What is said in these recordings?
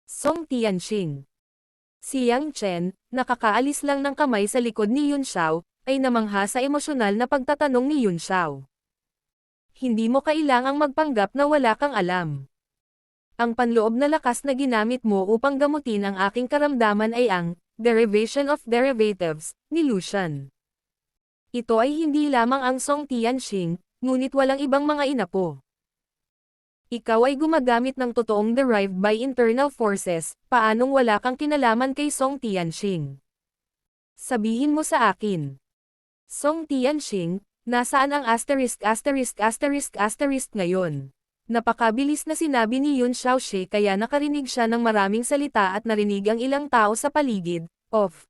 Song Tianxing. Si Yang Chen, nakakaalis lang ng kamay sa likod ni Yun Xiao, ay namangha sa emosyonal na pagtatanong ni Yun Xiao. Hindi mo kailangang magpanggap na wala kang alam. Ang panloob na lakas na ginamit mo upang gamutin ang aking karamdaman ay ang derivation of derivatives ni Lucian. Ito ay hindi lamang ang Song Tianxing, ngunit walang ibang mga inapo. Ikaw ay gumagamit ng totoong derived by internal forces, paanong wala kang kinalaman kay Song Tianxing? Sabihin mo sa akin. Song Tianxing, nasaan ang ***** ngayon? Napakabilis na sinabi ni Yun Xiaoxi kaya nakarinig siya ng maraming salita at narinig ang ilang tao sa paligid, off.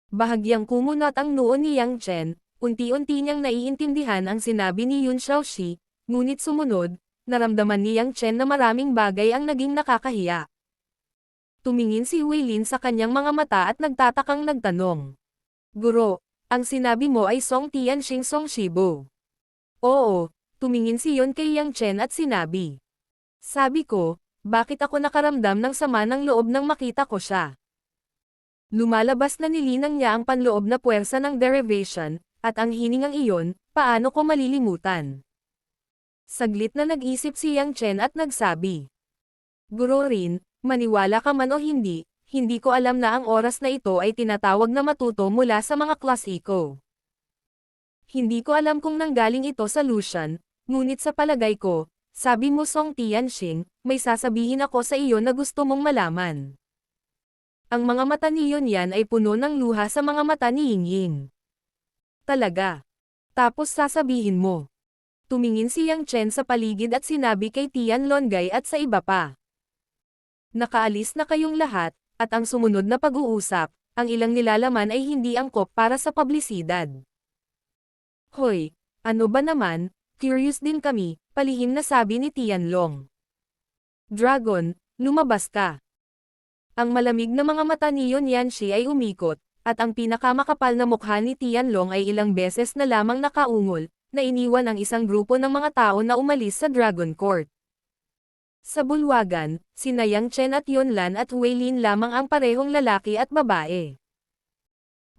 Bahagyang kumunot ang noo ni Yang Chen, unti-unti niyang naiintindihan ang sinabi ni Yun Xiaoxi, ngunit sumunod, naramdaman ni Yang Chen na maraming bagay ang naging nakakahiya. Tumingin si Huilin sa kanyang mga mata at nagtatakang nagtanong. Guro, ang sinabi mo ay Song Tianxing Song Shibo. Oo, tumingin si Yun kay Yang Chen at sinabi. Sabi ko, bakit ako nakaramdam ng sama ng loob nang makita ko siya? Lumalabas na nilinang niya ang panloob na puwersa ng derivation, at ang hiningang iyon, paano ko malilimutan? Saglit na nag-isip si Yang Chen at nagsabi. Guro Rin, maniwala ka man o hindi, hindi ko alam na ang oras na ito ay tinatawag na matuto mula sa mga klasiko. Hindi ko alam kung nanggaling ito sa Lucian, ngunit sa palagay ko, sabi mo Song Tianxing, may sasabihin ako sa iyo na gusto mong malaman. Ang mga mata ni Yun Yan ay puno ng luha sa mga mata ni Yingying. Talaga. Tapos sasabihin mo. Tumingin si Yang Chen sa paligid at sinabi kay Tian Longgai at sa iba pa. Nakaalis na kayong lahat, at ang sumunod na pag-uusap, ang ilang nilalaman ay hindi angkop para sa publisidad. Hoy, ano ba naman, curious din kami, palihim na sabi ni Tian Long. Dragon, lumabas ka. Ang malamig na mga mata ni Yun Yanxi ay umikot, at ang pinakamakapal na mukha ni Tian Long ay ilang beses na lamang nakaungol, na iniwan ang isang grupo ng mga tao na umalis sa Dragon Court. Sa bulwagan, sina Yang Chen at Yun Lan at Huilin lamang ang parehong lalaki at babae.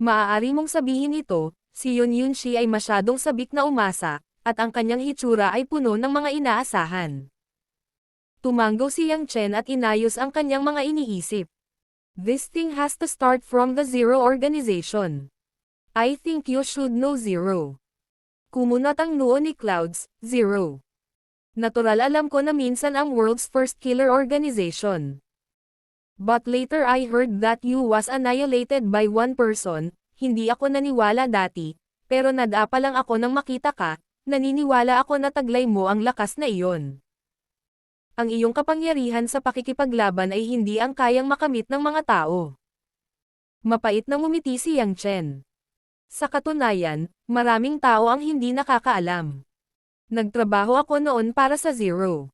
Maaari mong sabihin ito, si Yun Yunxi ay masyadong sabik na umasa, at ang kanyang hitsura ay puno ng mga inaasahan. Tumanggo si Yang Chen at inayos ang kanyang mga iniisip. This thing has to start from the Zero Organization. I think you should know Zero. Kumunot ang noo ni Clouds, Zero. Natural alam ko na minsan ang world's first killer organization. But later I heard that you was annihilated by one person, hindi ako naniwala dati, pero nadapa lang ako nang makita ka, naniniwala ako na taglay mo ang lakas na iyon. Ang iyong kapangyarihan sa pakikipaglaban ay hindi ang kayang makamit ng mga tao. Mapait na ngumiti si Yang Chen. Sa katunayan, maraming tao ang hindi nakakaalam. Nagtrabaho ako noon para sa Zero.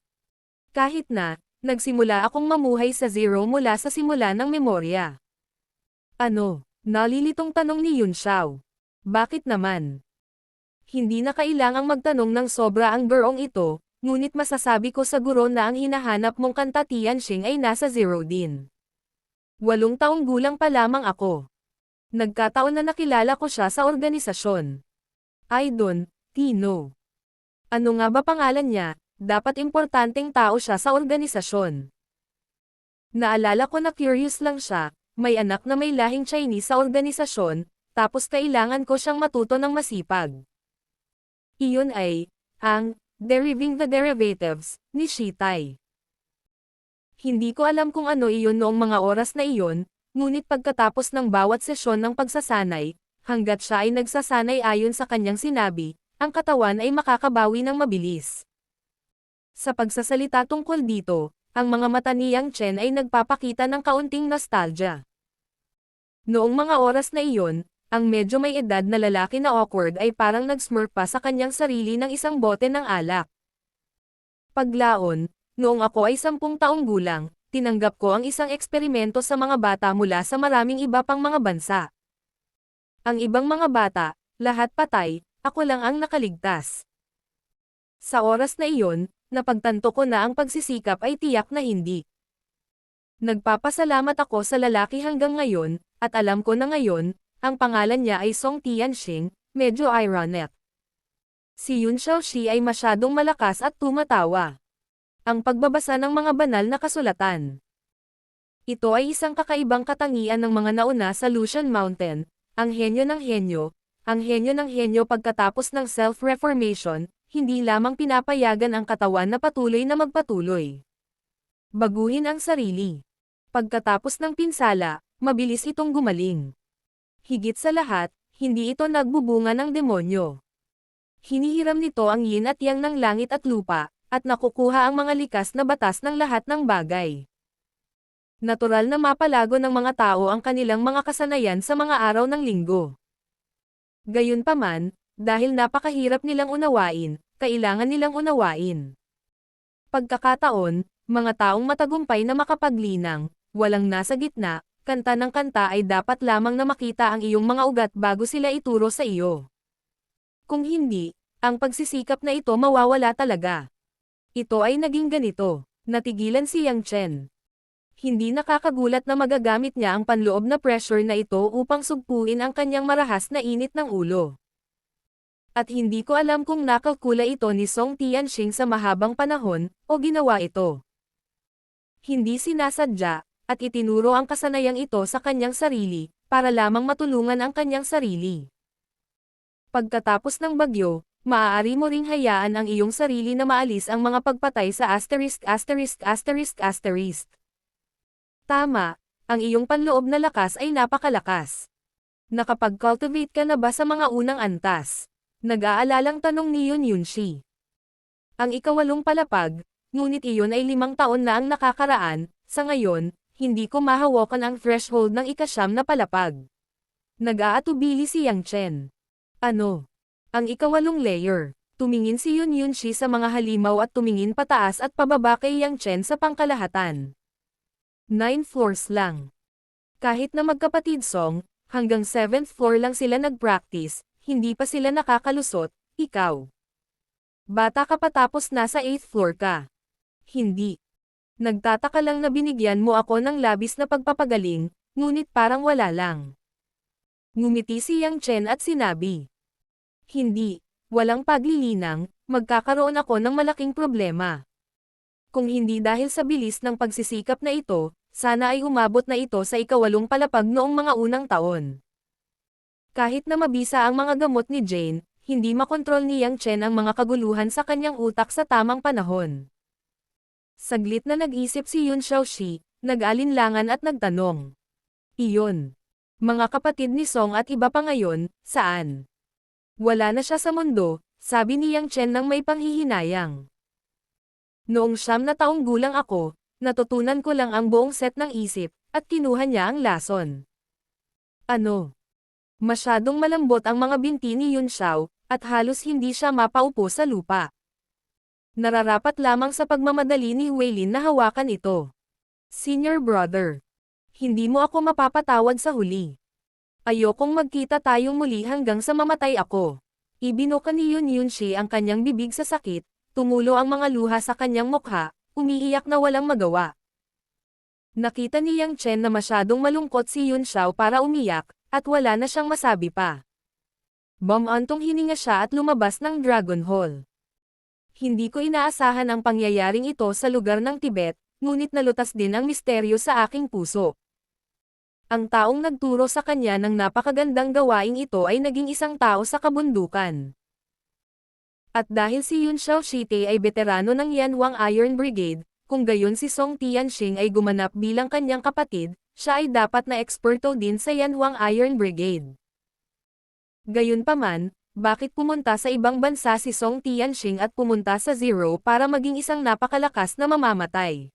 Kahit na, nagsimula akong mamuhay sa Zero mula sa simula ng memorya. Ano? Nalilitong tanong ni Yun Xiao. Bakit naman? Hindi na kailangang magtanong ng sobra ang gurong ito, ngunit masasabi ko sa guro na ang hinahanap mong kanta Tianxing ay nasa Zero din. 8 taong gulang pa lamang ako. Nagkataon na nakilala ko siya sa organisasyon. I don't know. Ano nga ba pangalan niya? Dapat importanteng tao siya sa organisasyon. Naalala ko na curious lang siya, may anak na may lahing Chinese sa organisasyon, tapos kailangan ko siyang matuto ng masipag. Iyon ay, ang, deriving the derivatives, ni Shitai. Hindi ko alam kung ano iyon noong mga oras na iyon, ngunit pagkatapos ng bawat sesyon ng pagsasanay, hanggat siya ay nagsasanay ayon sa kanyang sinabi, ang katawan ay makakabawi ng mabilis. Sa pagsasalita tungkol dito, ang mga mata ni Yang Chen ay nagpapakita ng kaunting nostalgia. Noong mga oras na iyon, ang medyo may edad na lalaki na awkward ay parang nag-smirk pa sa kanyang sarili ng isang bote ng alak. Paglaon, noong ako ay 10 taong gulang, tinanggap ko ang isang eksperimento sa mga bata mula sa maraming iba pang mga bansa. Ang ibang mga bata, lahat patay, ako lang ang nakaligtas. Sa oras na iyon, napagtanto ko na ang pagsisikap ay tiyak na hindi Nagpapasalamat ako sa lalaki hanggang ngayon, at alam ko na ngayon, ang pangalan niya ay Song Tianxing, medyo ironic. Si Yun Xiaoxi ay masyadong malakas at tumatawa. Ang pagbabasa ng mga banal na kasulatan. Ito ay isang kakaibang katangian ng mga nauna sa Lucian Mountain, ang henyo ng henyo, ang henyo ng henyo pagkatapos ng self-reformation, hindi lamang pinapayagan ang katawan na patuloy na magpatuloy. Baguhin ang sarili. Pagkatapos ng pinsala, mabilis itong gumaling. Higit sa lahat, hindi ito nagbubunga ng demonyo. Hinihiram nito ang yin at yang ng langit at lupa, at nakukuha ang mga likas na batas ng lahat ng bagay. Natural na mapalago ng mga tao ang kanilang mga kasanayan sa mga araw ng linggo. Gayunpaman, dahil napakahirap nilang unawain, kailangan nilang unawain. Pagkakataon, mga taong matagumpay na makapaglinang, walang nasa gitna, kanta ng kanta ay dapat lamang na makita ang iyong mga ugat bago sila ituro sa iyo. Kung hindi, ang pagsisikap na ito mawawala talaga. Ito ay naging ganito, natigilan si Yang Chen. Hindi nakakagulat na magagamit niya ang panloob na pressure na ito upang sugpuin ang kanyang marahas na init ng ulo. At hindi ko alam kung nakalkula ito ni Song Tianxing sa mahabang panahon, o ginawa ito. Hindi sinasadya, at itinuro ang kasanayang ito sa kanyang sarili, para lamang matulungan ang kanyang sarili. Pagkatapos ng bagyo, maaari mo ring hayaan ang iyong sarili na maalis ang mga pagpatay sa asterisk. Tama, ang iyong panloob na lakas ay napakalakas. Nakapag-cultivate ka na ba sa mga unang antas? Nag-aalalang tanong ni Yun Yunshi. Ang ikawalong palapag, ngunit iyon ay 5 taon na ang nakakaraan, sa ngayon, hindi ko mahawakan ang threshold ng ika-9 na palapag. Nag-aatubili si Yang Chen. Ano? Ang ikawalong layer. Tumingin si Yun Yunshi sa mga halimaw at tumingin pataas at pababa kay Yang Chen sa pangkalahatan. 9 floors lang. Kahit na magkapatid Song, hanggang 7th floor lang sila nag-practice, hindi pa sila nakakalusot, ikaw. Bata ka pa tapos nasa 8th floor ka. Hindi. Nagtataka lang na binigyan mo ako ng labis na pagpapagaling, ngunit parang wala lang. Ngumiti si Yang Chen at sinabi. Hindi, walang paglilinang, magkakaroon ako ng malaking problema. Kung hindi dahil sa bilis ng pagsisikap na ito, sana ay umabot na ito sa ikawalong palapag noong mga unang taon. Kahit na mabisa ang mga gamot ni Jane, hindi makontrol ni Yang Chen ang mga kaguluhan sa kanyang utak sa tamang panahon. Saglit na nag-isip si Yun Xiaoxi, nag-alinlangan at nagtanong. Iyon. Mga kapatid ni Song at iba pa ngayon, saan? Wala na siya sa mundo, sabi ni Yang Chen nang may panghihinayang. Noong 9 na taong gulang ako, natutunan ko lang ang buong set ng isip, at kinuha niya ang lason. Ano? Masyadong malambot ang mga binti ni Yun Xiao, at halos hindi siya mapaupo sa lupa. Nararapat lamang sa pagmamadali ni Weilin na hawakan ito. Senior brother. Hindi mo ako mapapatawad sa huli. Ayokong magkita tayong muli hanggang sa mamatay ako. Ibinuka ni Yun Yunshi ang kanyang bibig sa sakit, tumulo ang mga luha sa kanyang mukha, umiiyak na walang magawa. Nakita ni Yang Chen na masyadong malungkot si Yun Xiao para umiyak, at wala na siyang masabi pa. Bumantong hininga siya at lumabas ng Dragon Hall. Hindi ko inaasahan ang pangyayaring ito sa lugar ng Tibet, ngunit nalutas din ang misteryo sa aking puso. Ang taong nagturo sa kanya ng napakagandang gawaing ito ay naging isang tao sa kabundukan. At dahil si Yun Xiaoxi ay veterano ng Yanhuang Iron Brigade, kung gayon si Song Tianxing ay gumanap bilang kanyang kapatid, siya ay dapat na eksperto din sa Yanhuang Iron Brigade. Gayunpaman, bakit pumunta sa ibang bansa si Song Tianxing at pumunta sa Zero para maging isang napakalakas na mamamatay?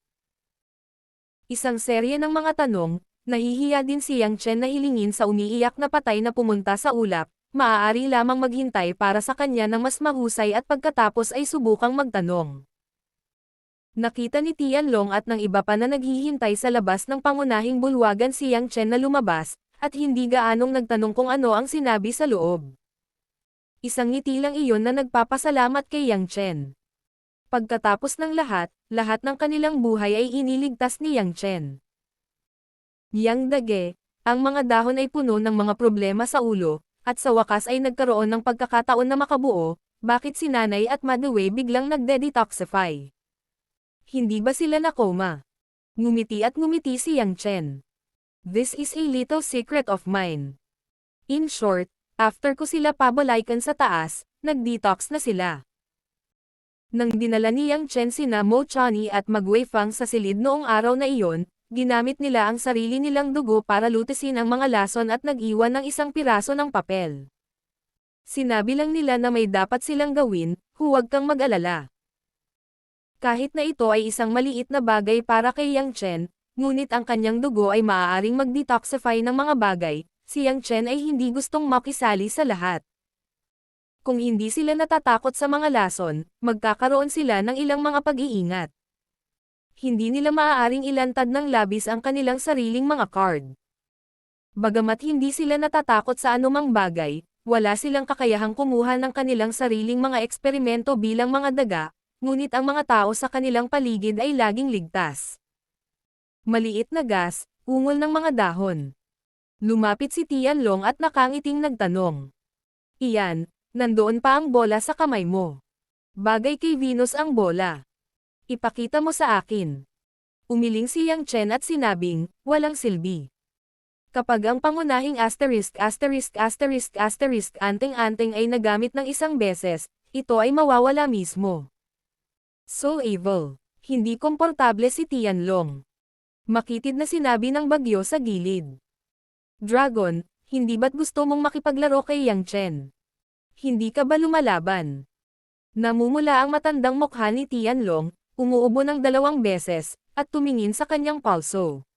Isang serye ng mga tanong, nahihiya din si Yang Chen na hilingin sa umiiyak na patay na pumunta sa ulap, maaari lamang maghintay para sa kanya ng mas mahusay at pagkatapos ay subukang magtanong. Nakita ni Tianlong at ng iba pa na naghihintay sa labas ng pangunahing bulwagan si Yang Chen na lumabas, at hindi gaanong nagtanong kung ano ang sinabi sa loob. Isang ngiti lang iyon na nagpapasalamat kay Yang Chen. Pagkatapos ng lahat ng kanilang buhay ay iniligtas ni Yang Chen. Yang Dage, ang mga dahon ay puno ng mga problema sa ulo, at sa wakas ay nagkaroon ng pagkakataon na makabuo, bakit si Nanay at Maduway biglang nagde-detoxify? Hindi ba sila na coma? Ngumiti at ngumiti si Yang Chen. This is a little secret of mine. In short, after ko sila pabalaykan sa taas, nag-detox na sila. Nang dinala ni Yang Chen sina Mo Chani at Magwei Fang sa silid noong araw na iyon, ginamit nila ang sarili nilang dugo para lutisin ang mga lason at nag-iwan ng isang piraso ng papel. Sinabi lang nila na may dapat silang gawin, huwag kang mag-alala. Kahit na ito ay isang maliit na bagay para kay Yang Chen, ngunit ang kanyang dugo ay maaaring mag-detoxify ng mga bagay, si Yang Chen ay hindi gustong makisali sa lahat. Kung hindi sila natatakot sa mga lason, magkakaroon sila ng ilang mga pag-iingat. Hindi nila maaaring ilantad ng labis ang kanilang sariling mga card. Bagamat hindi sila natatakot sa anumang bagay, wala silang kakayahang kumuha ng kanilang sariling mga eksperimento bilang mga daga, ngunit ang mga tao sa kanilang paligid ay laging ligtas. Maliit na gas, ungol ng mga dahon. Lumapit si Tianlong at nakangiting nagtanong. Iyan, nandoon pa ang bola sa kamay mo. Bagay kay Venus ang bola. Ipakita mo sa akin. Umiling si Yang Chen at sinabing, walang silbi. Kapag ang pangunahing anting-anting ay nagamit ng isang beses, ito ay mawawala mismo. So evil. Hindi komportable si Tianlong. Makitid na sinabi ng bagyo sa gilid. Dragon, hindi ba't gusto mong makipaglaro kay Yang Chen? Hindi ka ba lumalaban? Namumula ang matandang mukha ni Tianlong, umuubo ng 2 beses, at tumingin sa kanyang pulso.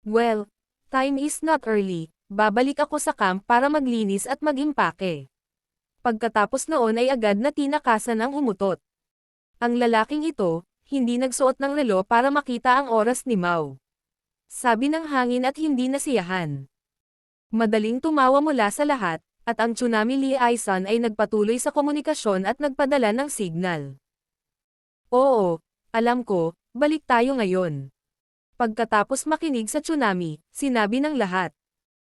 Well, time is not early, babalik ako sa camp para maglinis at mag-impake. Pagkatapos noon ay agad na tinakasan ang umutot. Ang lalaking ito, hindi nagsuot ng relo para makita ang oras ni Mao. Sabi ng hangin at hindi nasiyahan. Madaling tumawa mula sa lahat, at ang Tsunami Lee Aisan ay nagpatuloy sa komunikasyon at nagpadala ng signal. Oo, alam ko, balik tayo ngayon. Pagkatapos makinig sa tsunami, sinabi ng lahat.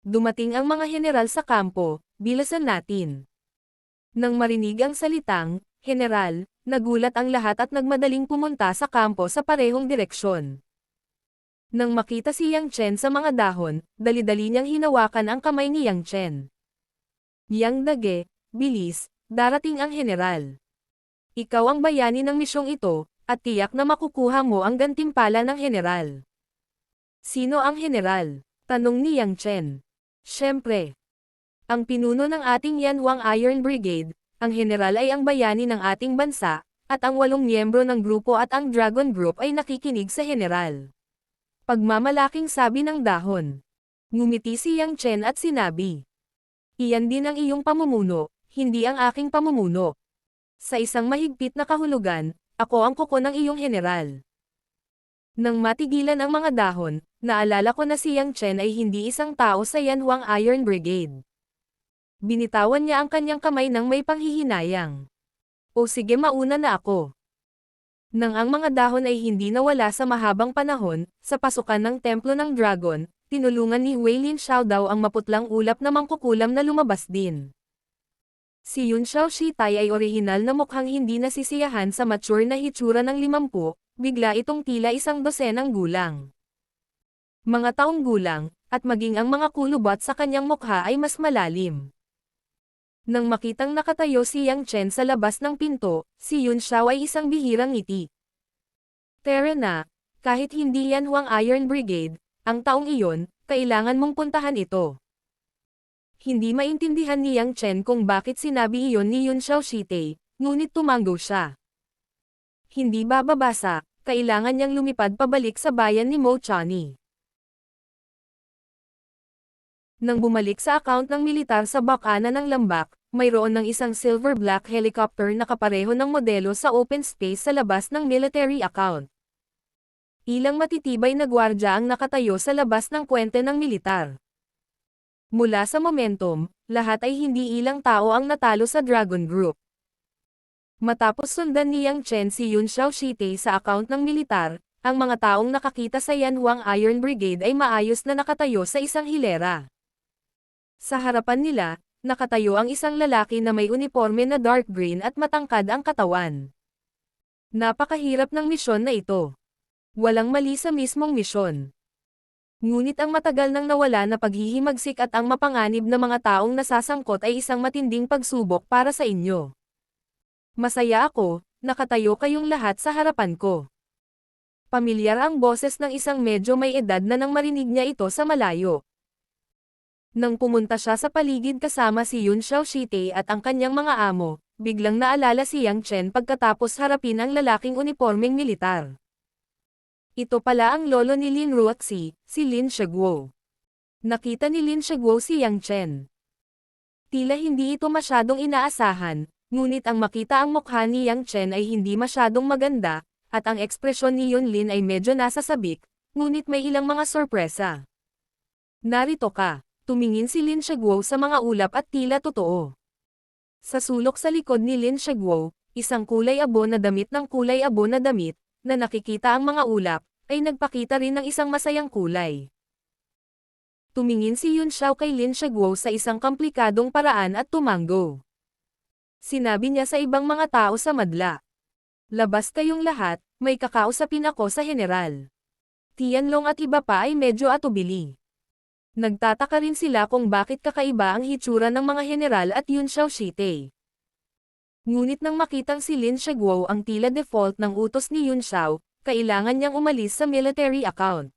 Dumating ang mga general sa kampo, bilasan natin. Nang marinig ang salitang, General, nagulat ang lahat at nagmadaling pumunta sa kampo sa parehong direksyon. Nang makita si Yang Chen sa mga dahon, dali-dali niyang hinawakan ang kamay ni Yang Chen. Yang Dage, bilis, darating ang general. Ikaw ang bayani ng misyong ito, at tiyak na makukuha mo ang gantimpala ng general. Sino ang general? Tanong ni Yang Chen. Siyempre. Ang pinuno ng ating Yanhuang Iron Brigade, ang general ay ang bayani ng ating bansa, at ang 8 miyembro ng grupo at ang Dragon Group ay nakikinig sa general. Pagmamalaking sabi ng dahon. Ngumiti si Yang Chen at sinabi. Iyan din ang iyong pamumuno, hindi ang aking pamumuno. Sa isang mahigpit na kahulugan, ako ang kuko ng iyong general. Nang matigilan ang mga dahon, naalala ko na si Yang Chen ay hindi isang tao sa Yanhuang Iron Brigade. Binitawan niya ang kanyang kamay ng may panghihinayang. O sige, mauna na ako. Nang ang mga dahon ay hindi nawala sa mahabang panahon, sa pasukan ng Templo ng Dragon, tinulungan ni Huilin Xiaodao ang maputlang ulap na mangkukulam na lumabas din. Si Yun Xiaoshitai ay orihinal na mukhang hindi nasisiyahan sa mature na hitsura ng 50, bigla itong tila 12 gulang. Mga taong gulang, at maging ang mga kulubot sa kanyang mukha ay mas malalim. Nang makitang nakatayo si Yang Chen sa labas ng pinto, si Yun Xiao ay isang bihirang ngiti. Tara na, kahit hindi yan Huang Iron Brigade, ang taong iyon, kailangan mong puntahan ito. Hindi maintindihan ni Yang Chen kung bakit sinabi iyon ni Yun Xiaoshitei, ngunit tumanggo siya. Hindi bababasa, kailangan niyang lumipad pabalik sa bayan ni Mo Chani. Nang bumalik sa account ng militar sa bakana ng Lambak, mayroon ng isang silver-black helicopter na kapareho ng modelo sa open space sa labas ng military account. Ilang matitibay na gwardya ang nakatayo sa labas ng kwente ng militar. Mula sa momentum, lahat ay hindi ilang tao ang natalo sa Dragon Group. Matapos sundan ni Yang Chen si Yun Xiaoshitei sa account ng militar, ang mga taong nakakita sa Yanhuang Iron Brigade ay maayos na nakatayo sa isang hilera. Sa harapan nila, nakatayo ang isang lalaki na may uniforme na dark green at matangkad ang katawan. Napakahirap ng misyon na ito. Walang mali sa mismong misyon. Ngunit ang matagal nang nawala na paghihimagsik at ang mapanganib na mga taong nasasangkot ay isang matinding pagsubok para sa inyo. Masaya ako, nakatayo kayong lahat sa harapan ko. Pamilyar ang boses ng isang medyo may edad na nang marinig niya ito sa malayo. Nang pumunta siya sa paligid kasama si Yun Xiaoshite at ang kanyang mga amo, biglang naalala si Yang Chen pagkatapos harapin ang lalaking unipormeng militar. Ito pala ang lolo ni Lin Ruoxi, si Lin Shiguo. Nakita ni Lin Shiguo si Yang Chen. Tila hindi ito masyadong inaasahan, ngunit ang makita ang mukha ni Yang Chen ay hindi masyadong maganda, at ang ekspresyon ni Yun Lin ay medyo nasasabik, ngunit may ilang mga sorpresa. Narito ka, tumingin si Lin Shiguo sa mga ulap at tila totoo. Sa sulok sa likod ni Lin Shiguo, isang kulay abo na damit ng kulay abo na damit, na nakikita ang mga ulap, ay nagpakita rin ng isang masayang kulay. Tumingin si Yun Xiao kay Lin Shiguo sa isang komplikadong paraan at tumanggo. Sinabi niya sa ibang mga tao sa madla. Labas kayong lahat, may kakausapin ako sa general. Tianlong at iba pa ay medyo atubili. Nagtataka rin sila kung bakit kakaiba ang hitsura ng mga general at Yun Xiaoshite. Ngunit nang makitang si Lin Shiguo ang tila default ng utos ni Yun Xiao, kailangan niyang umalis sa military account.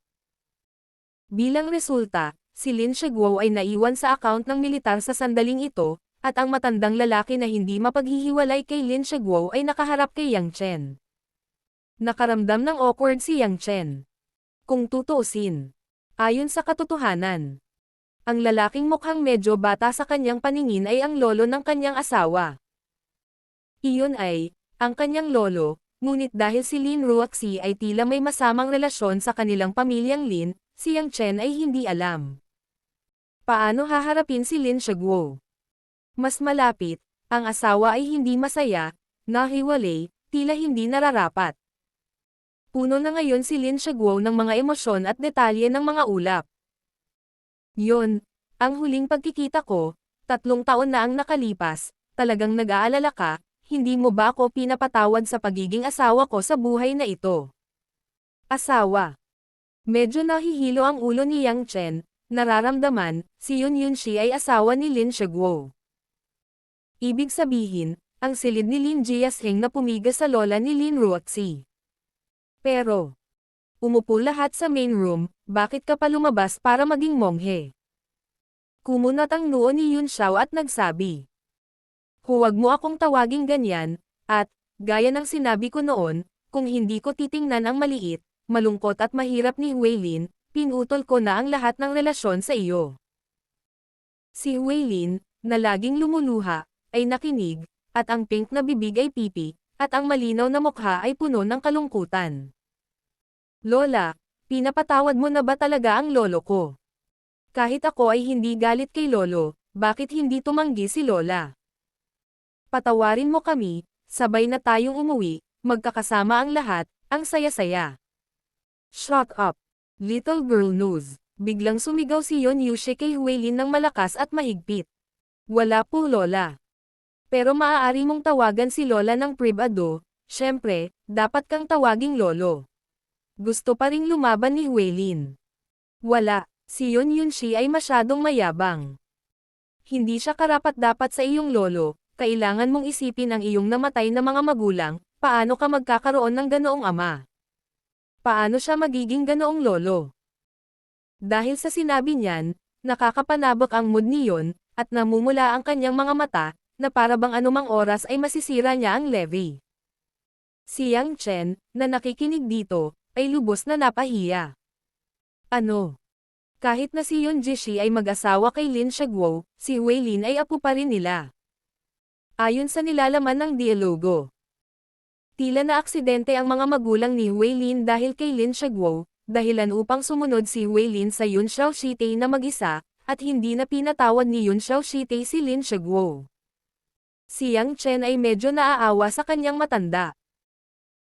Bilang resulta, si Lin Shiguo ay naiwan sa account ng militar sa sandaling ito, at ang matandang lalaki na hindi mapaghihiwalay kay Lin Shiguo ay nakaharap kay Yang Chen. Nakaramdam ng awkward si Yang Chen. Kung tutuusin, ayon sa katotohanan, ang lalaking mukhang medyo bata sa kanyang paningin ay ang lolo ng kanyang asawa. Iyon ay, ang kanyang lolo, ngunit dahil si Lin Ruoxi ay tila may masamang relasyon sa kanilang pamilyang Lin, si Yang Chen ay hindi alam. Paano haharapin si Lin Shiguo? Mas malapit, ang asawa ay hindi masaya, nahiwalay, tila hindi nararapat. Puno na ngayon si Lin Shiguo ng mga emosyon at detalye ng mga ulap. Yon, ang huling pagkikita ko, 3 taon na ang nakalipas, talagang nag-aalala ka, hindi mo ba ako pinapatawad sa pagiging asawa ko sa buhay na ito? Asawa. Medyo nahihilo ang ulo ni Yang Chen, nararamdaman, si Yun Yunxi ay asawa ni Lin Shiguo. Ibig sabihin, ang silid ni Lin Jiasheng na pumiga sa lola ni Lin Ruoxi. Pero, umupo lahat sa main room, bakit ka pa lumabas para maging monghe? Kumunat ang noo ni Yun Xiao at nagsabi. Huwag mo akong tawaging ganyan, at, gaya ng sinabi ko noon, kung hindi ko titingnan ang maliit, malungkot at mahirap ni Huilin, pinutol ko na ang lahat ng relasyon sa iyo. Si Huilin, na laging lumuluha, ay nakinig, at ang pink na bibig ay pipi, at ang malinaw na mukha ay puno ng kalungkutan. Lola, pinapatawad mo na ba talaga ang lolo ko? Kahit ako ay hindi galit kay lolo, bakit hindi tumanggi si Lola? Patawarin mo kami, sabay na tayong umuwi, magkakasama ang lahat, ang saya-saya. Shut up, little girl knows. Biglang sumigaw si Yon Yushi kay Huilin ng malakas at mahigpit. Wala po Lola. Pero maaari mong tawagan si Lola ng privado, syempre, dapat kang tawaging Lolo. Gusto pa ring lumaban ni Huilin. Wala, si Yon Yunxi ay masyadong mayabang. Hindi siya karapat-dapat sa iyong lolo, kailangan mong isipin ang iyong namatay na mga magulang, paano ka magkakaroon ng ganoong ama? Paano siya magiging ganoong lolo? Dahil sa sinabi niyan, nakakapanabak ang mood ni Yon, at namumula ang kanyang mga mata, na para bang anumang oras ay masisira niya ang levy. Si Yang Chen, na nakikinig dito, ay lubos na napahiya. Ano? Kahit na si Yun Jishi ay mag-asawa kay Lin Shiguo, si Huilin ay apo pa rin nila. Ayon sa nilalaman ng dialogo, tila na aksidente ang mga magulang ni Huilin dahil kay Lin Shiguo, dahilan upang sumunod si Huilin sa Yun Xiaoshite na mag-isa, at hindi na pinatawad ni Yun Xiaoshite si Lin Shiguo. Si Yang Chen ay medyo naaawa sa kanyang matanda.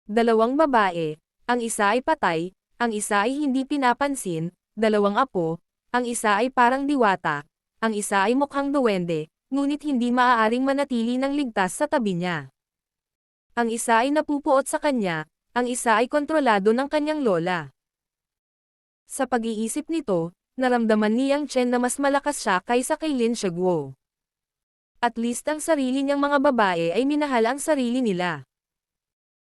Dalawang babae, ang isa ay patay, ang isa ay hindi pinapansin, dalawang apo, ang isa ay parang diwata, ang isa ay mukhang duwende, ngunit hindi maaaring manatili ng ligtas sa tabi niya. Ang isa ay napupuot sa kanya, ang isa ay kontrolado ng kanyang lola. Sa pag-iisip nito, naramdaman ni Yang Chen na mas malakas siya kaysa kay Lin Shiguo. At least ang sarili niyang mga babae ay minahal ang sarili nila.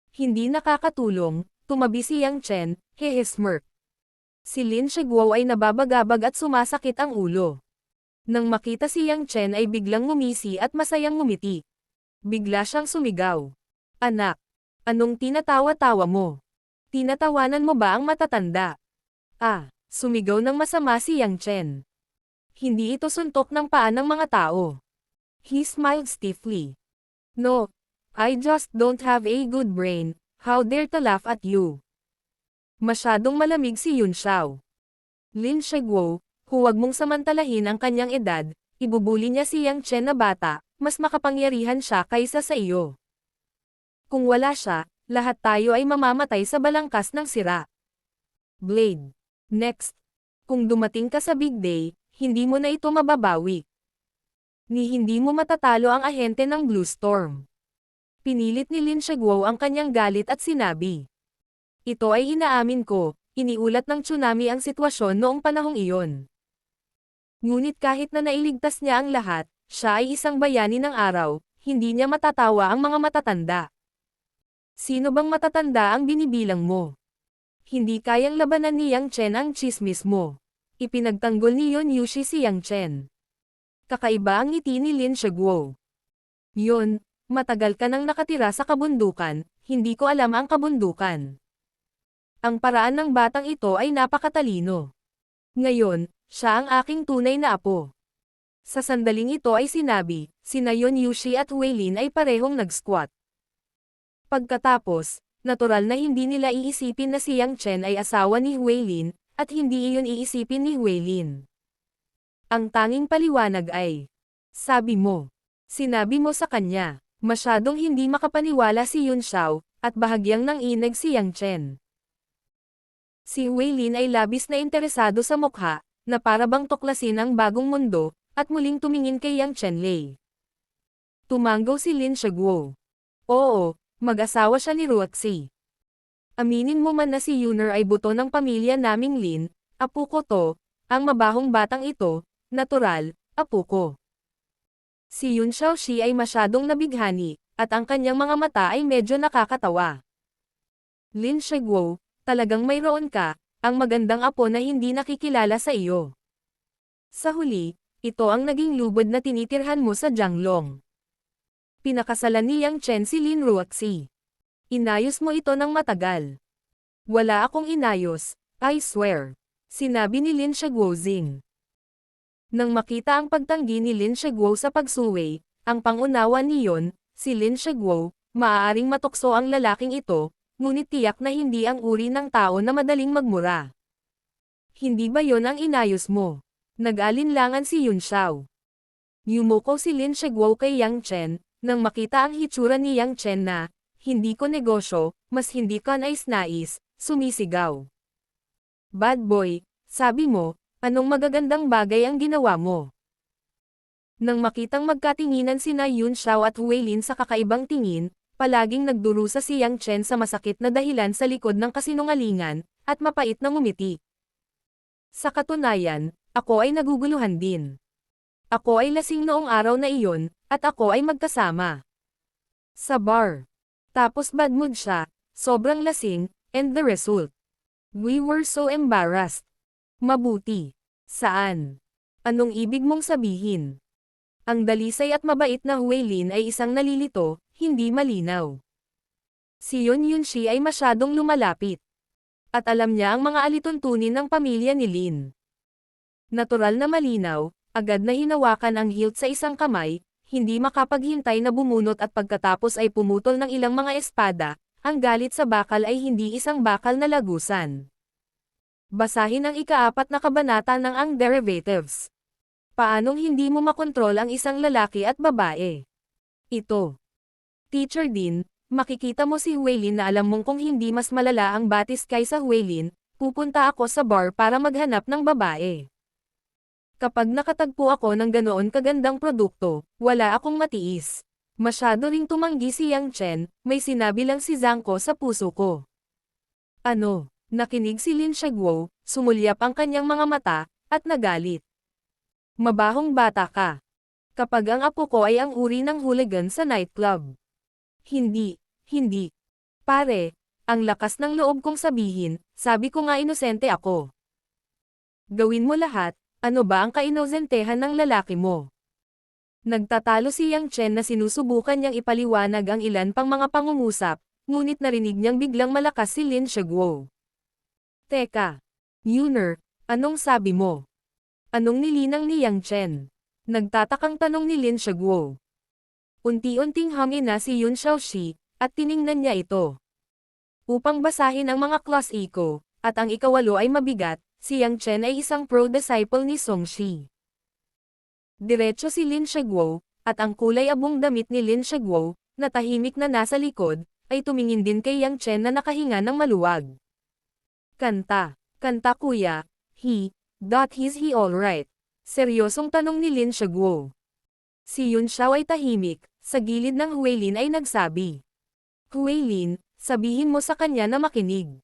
Hindi nakakatulong, tumabi si Yang Chen, smirk. Si Lin Shiguo ay nababagabag at sumasakit ang ulo. Nang makita si Yang Chen ay biglang ngumisi at masayang ngumiti. Bigla siyang sumigaw. Anak, anong tinatawa-tawa mo? Tinatawanan mo ba ang matatanda? Sumigaw ng masama si Yang Chen. Hindi ito suntok ng paa ng mga tao. He smiled stiffly. No, I just don't have a good brain, how dare to laugh at you. Masyadong malamig si Yun Xiao. Lin Shiguo, huwag mong samantalahin ang kanyang edad, ibubuli niya si Yang Chen na bata, mas makapangyarihan siya kaysa sa iyo. Kung wala siya, lahat tayo ay mamamatay sa balangkas ng sira. Blade. Next. Kung dumating ka sa big day, hindi mo na ito mababawi. Ni hindi mo matatalo ang ahente ng Blue Storm. Pinilit ni Lin Shiguo ang kanyang galit at sinabi. Ito ay inaamin ko, iniulat ng tsunami ang sitwasyon noong panahong iyon. Ngunit kahit na nailigtas niya ang lahat, siya ay isang bayani ng araw, hindi niya matatawa ang mga matatanda. Sino bang matatanda ang binibilang mo? Hindi kayang labanan ni Yang Chen ang chismis mo. Ipinagtanggol ni Yon Yushi si Yang Chen. Kakaiba ang ngiti ni Lin Shiguo. Yon, matagal ka nang nakatira sa kabundukan, hindi ko alam ang kabundukan. Ang paraan ng batang ito ay napakatalino. Ngayon, siya ang aking tunay na apo. Sa sandaling ito ay sinabi, sina Yon Yushi at Huilin ay parehong nag-squat. Pagkatapos, natural na hindi nila iisipin na si Yang Chen ay asawa ni Huilin, at hindi iyon iisipin ni Huilin. Ang tanging paliwanag ay, sabi mo, sinabi mo sa kanya, masyadong hindi makapaniwala si Yun Xiao, at bahagyang nanginag si Yang Chen. Si Huilin ay labis na interesado sa mukha, na para bang tuklasin ang bagong mundo, at muling tumingin kay Yang Chenlei. Tumanggaw si Lin Shiguo. Oo, mag-asawa siya ni Ruoxi. Aminin mo man na si Yuner ay buto ng pamilya naming Lin, apo ko to, ang mabahong batang ito, natural, apo ko. Si Yun Xiaoxi ay masyadong nabighani, at ang kanyang mga mata ay medyo nakakatawa. Lin Shiguo, talagang mayroon ka, ang magandang apo na hindi nakikilala sa iyo. Sa huli, ito ang naging lubod na tinitirhan mo sa Jianglong. Pinakasalan ni Yang Chen si Lin Ruoxi. Inayos mo ito ng matagal. Wala akong inayos, I swear. Sinabi ni Lin Shiguo Zing. Nang makita ang pagtanggi ni Lin Shiguo sa pagsuway, ang pangunawa niyon, si Lin Shiguo, maaaring matukso ang lalaking ito, ngunit tiyak na hindi ang uri ng tao na madaling magmura. Hindi ba yon ang inayos mo? Nag-alinlangan si Yun Xiao. Yumuko si Lin Shiguo kay Yang Chen, nang makita ang hitsura ni Yang Chen na, hindi ko negosyo, mas hindi ka nais-nais, sumisigaw. Bad boy, sabi mo, anong magagandang bagay ang ginawa mo? Nang makitang magkatinginan sina Yun Xiao at Huilin sa kakaibang tingin, palaging nagdurusa si Yang Chen sa masakit na dahilan sa likod ng kasinungalingan, at mapait na ngumiti. Sa katunayan, ako ay naguguluhan din. Ako ay lasing noong araw na iyon, at ako ay magkasama sa bar. Tapos bad mood siya, sobrang lasing, and the result. We were so embarrassed. Mabuti. Saan? Anong ibig mong sabihin? Ang dalisay at mabait na Huilin ay isang nalilito, hindi malinaw. Si Yun Yunshi ay masyadong lumalapit. At alam niya ang mga alituntunin ng pamilya ni Lin. Natural na malinaw, agad na hinawakan ang hilt sa isang kamay, hindi makapaghintay na bumunot at pagkatapos ay pumutol ng ilang mga espada, ang galit sa bakal ay hindi isang bakal na lagusan. Basahin ang ika-4 na kabanata ng Ang Derivatives. Paanong hindi mo makontrol ang isang lalaki at babae? Ito. Teacher Din, makikita mo si Huelin na alam mong kung hindi mas malala ang batis kaysa Huelin, pupunta ako sa bar para maghanap ng babae. Kapag nakatagpo ako ng ganoon kagandang produkto, wala akong matiis. Masyado ring tumanggi si Yang Chen, may sinabi lang si Zhang Ko sa puso ko. Ano? Nakinig si Lin Xiaoguo, sumulyap ang kanyang mga mata, at nagalit. Mabahong bata ka. Kapag ang apo ko ay ang uri ng hooligan sa nightclub. Hindi. Pare, ang lakas ng loob kong sabihin, sabi ko nga inosente ako. Gawin mo lahat, ano ba ang kainosentehan ng lalaki mo? Nagtatalo si Yang Chen na sinusubukan niyang ipaliwanag ang ilan pang mga pangungusap, ngunit narinig niyang biglang malakas si Lin Xiaoguo. Teka. Yuner, anong sabi mo? Anong nilinang ni Yang Chen? Nagtatakang tanong ni Lin Xiaoguo. Unti-unting hangin na si Yun Xiaoxi, at tiningnan niya ito. Upang basahin ang mga class eco, at ang ikawalo ay mabigat, si Yang Chen ay isang pro-disciple ni Song Shi. Diretso si Lin Xiaoguo, at ang kulay abong damit ni Lin Xiaoguo, na tahimik na nasa likod, ay tumingin din kay Yang Chen na nakahinga ng maluwag. Kanta kuya, he's alright? Seryosong tanong ni Lin Xiaoguo. Si Yun Xiao ay tahimik, sa gilid ng Huelin ay nagsabi. Huelin, sabihin mo sa kanya na makinig.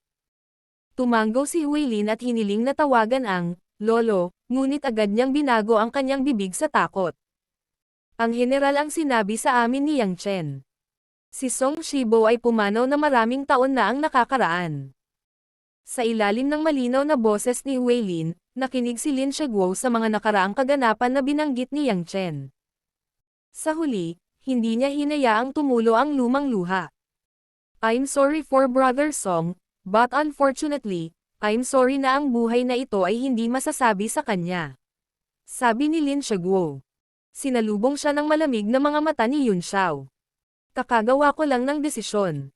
Tumanggo si Huelin at hiniling na tawagan ang lolo, ngunit agad niyang binago ang kanyang bibig sa takot. Ang general ang sinabi sa amin ni Yang Chen. Si Song Shibo ay pumanaw na maraming taon na ang nakakaraan. Sa ilalim ng malinaw na boses ni Huelin, nakinig si Lin Xiaoguo sa mga nakaraang kaganapan na binanggit ni Yang Chen. Sa huli, hindi niya hinayaang tumulo ang lumang luha. I'm sorry for Brother Song, but unfortunately, I'm sorry na ang buhay na ito ay hindi masasabi sa kanya. Sabi ni Lin Xiaoguo. Sinalubong siya ng malamig na mga mata ni Yun Xiao. Kakagawa ko lang ng desisyon.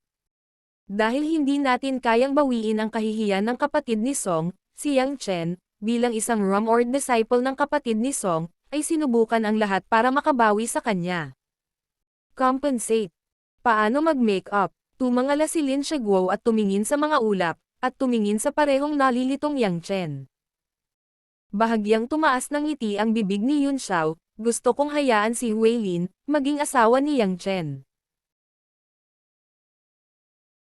Dahil hindi natin kayang bawiin ang kahihiyan ng kapatid ni Song, si Yang Chen, bilang isang Rum-Ord disciple ng kapatid ni Song, ay sinubukan ang lahat para makabawi sa kanya. Compensate. Paano mag-make up? Tumangala si Lin Xiaoguo at tumingin sa mga ulap, at tumingin sa parehong nalilitong Yang Chen. Bahagyang tumaas ng ngiti ang bibig ni Yun Xiao, gusto kong hayaan si Huelin, maging asawa ni Yang Chen.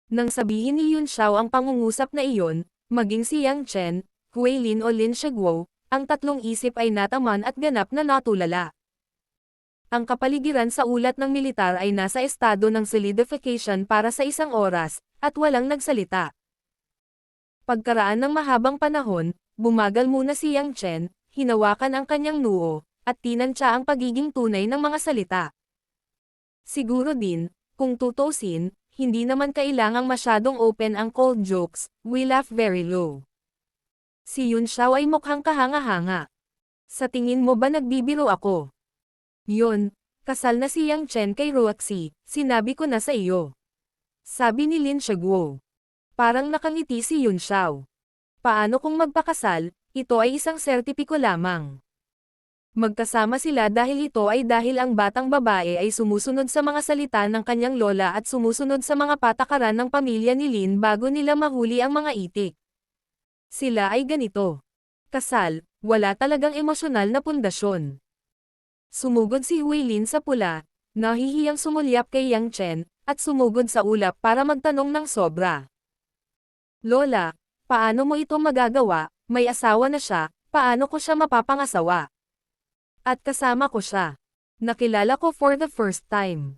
Nang sabihin ni Yun Xiao ang pangungusap na iyon, maging si Yang Chen, Huelin o Lin Xiaoguo, ang tatlong isip ay nataman at ganap na natulala. Ang kapaligiran sa ulat ng militar ay nasa estado ng solidification para sa isang oras, at walang nagsalita. Pagkaraan ng mahabang panahon, bumagal muna si Yang Chen, hinawakan ang kanyang noo, at tinansya ang pagiging tunay ng mga salita. Siguro din, kung tutusin, hindi naman kailangang masyadong open ang cold jokes, we laugh very low. Si Yun Xiao ay mukhang kahanga-hanga. Sa tingin mo ba nagbibiro ako? Yun, kasal na si Yang Chen kay Roaxi, sinabi ko na sa iyo. Sabi ni Lin Xiaoguo. Parang nakangiti si Yun Xiao. Paano kung magpakasal, ito ay isang sertipiko lamang. Magkasama sila dahil ito ay dahil ang batang babae ay sumusunod sa mga salita ng kanyang lola at sumusunod sa mga patakaran ng pamilya ni Lin bago nila mahuli ang mga itik. Sila ay ganito. Kasal, wala talagang emosyonal na pundasyon. Sumugod si Huelin sa pula, nahihiyang sumulyap kay Yang Chen, at sumugod sa ulap para magtanong ng sobra. Lola, paano mo ito magagawa? May asawa na siya, paano ko siya mapapangasawa? At kasama ko siya. Nakilala ko for the first time.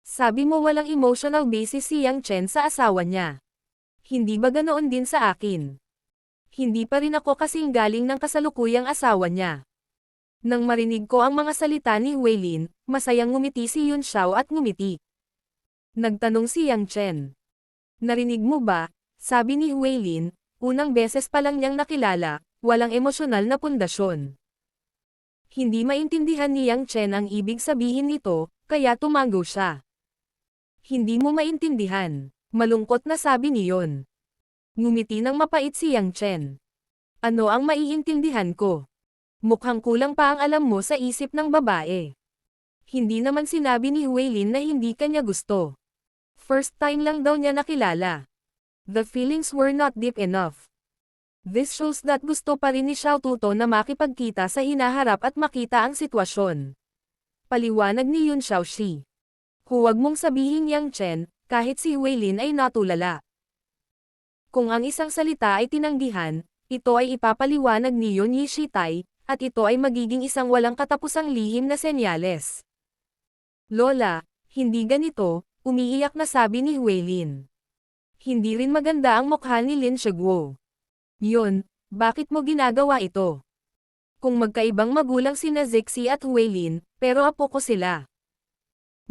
Sabi mo walang emotional basis si Yang Chen sa asawa niya. Hindi ba ganoon din sa akin? Hindi pa rin ako kasing galing ng kasalukuyang asawa niya. Nang marinig ko ang mga salita ni Huelin, masayang ngumiti si Yun Xiao at ngumiti. Nagtanong si Yang Chen. Narinig mo ba? Sabi ni Huelin, unang beses pa lang niyang nakilala, walang emosyonal na pundasyon. Hindi maintindihan ni Yang Chen ang ibig sabihin nito, kaya tumango siya. Hindi mo maintindihan. Malungkot na sabi niyon. Ngumiti ng mapait si Yang Chen. Ano ang maiintindihan ko? Mukhang kulang pa ang alam mo sa isip ng babae. Hindi naman sinabi ni Huelin na hindi kanya gusto. First time lang daw niya nakilala. The feelings were not deep enough. This shows that gusto pa rin ni Xiao Tuto na makipagkita sa hinaharap at makita ang sitwasyon. Paliwanag ni Yun Xiaoxi. Huwag mong sabihin Yang Chen, kahit si Huilin ay natulala. Kung ang isang salita ay tinanggihan, ito ay ipapaliwanag ni Yun Yishitai, at ito ay magiging isang walang katapusang lihim na senyales. Lola, hindi ganito, umiiyak na sabi ni Huilin. Hindi rin maganda ang mukha ni Lin Shiguo. Yun, bakit mo ginagawa ito? Kung magkaibang magulang sina Zixi at Huilin, pero apo ko sila.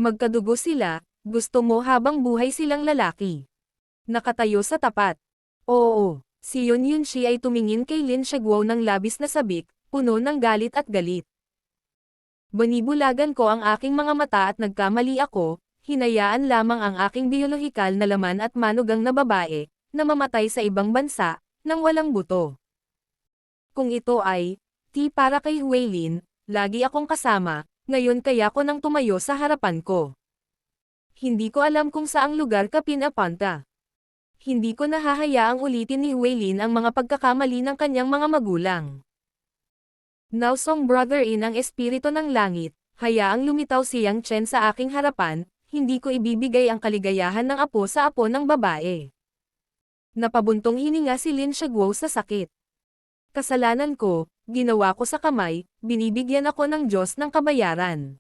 Magkadugo sila, gusto mo habang buhay silang lalaki. Nakatayo sa tapat. Oo, si Yun Yunshi ay tumingin kay Lin Shiguo ng labis na sabik, puno ng galit at galit. Banibulagan ko ang aking mga mata at nagkamali ako, hinayaan lamang ang aking biolohikal na laman at manugang na babae, na mamatay sa ibang bansa, nang walang buto. Kung ito ay, para kay Huilin, lagi akong kasama, ngayon kaya ko nang tumayo sa harapan ko. Hindi ko alam kung saang lugar ka pinapunta. Hindi ko nahahayaang ulitin ni Huilin ang mga pagkakamali ng kanyang mga magulang. Now song brother in ang espiritu ng langit, hayaang lumitaw si Yang Chen sa aking harapan, hindi ko ibibigay ang kaligayahan ng apo sa apo ng babae. Napabuntong hininga si Lin Shiguo sa sakit. Kasalanan ko, ginawa ko sa kamay, binibigyan ako ng Diyos ng kabayaran.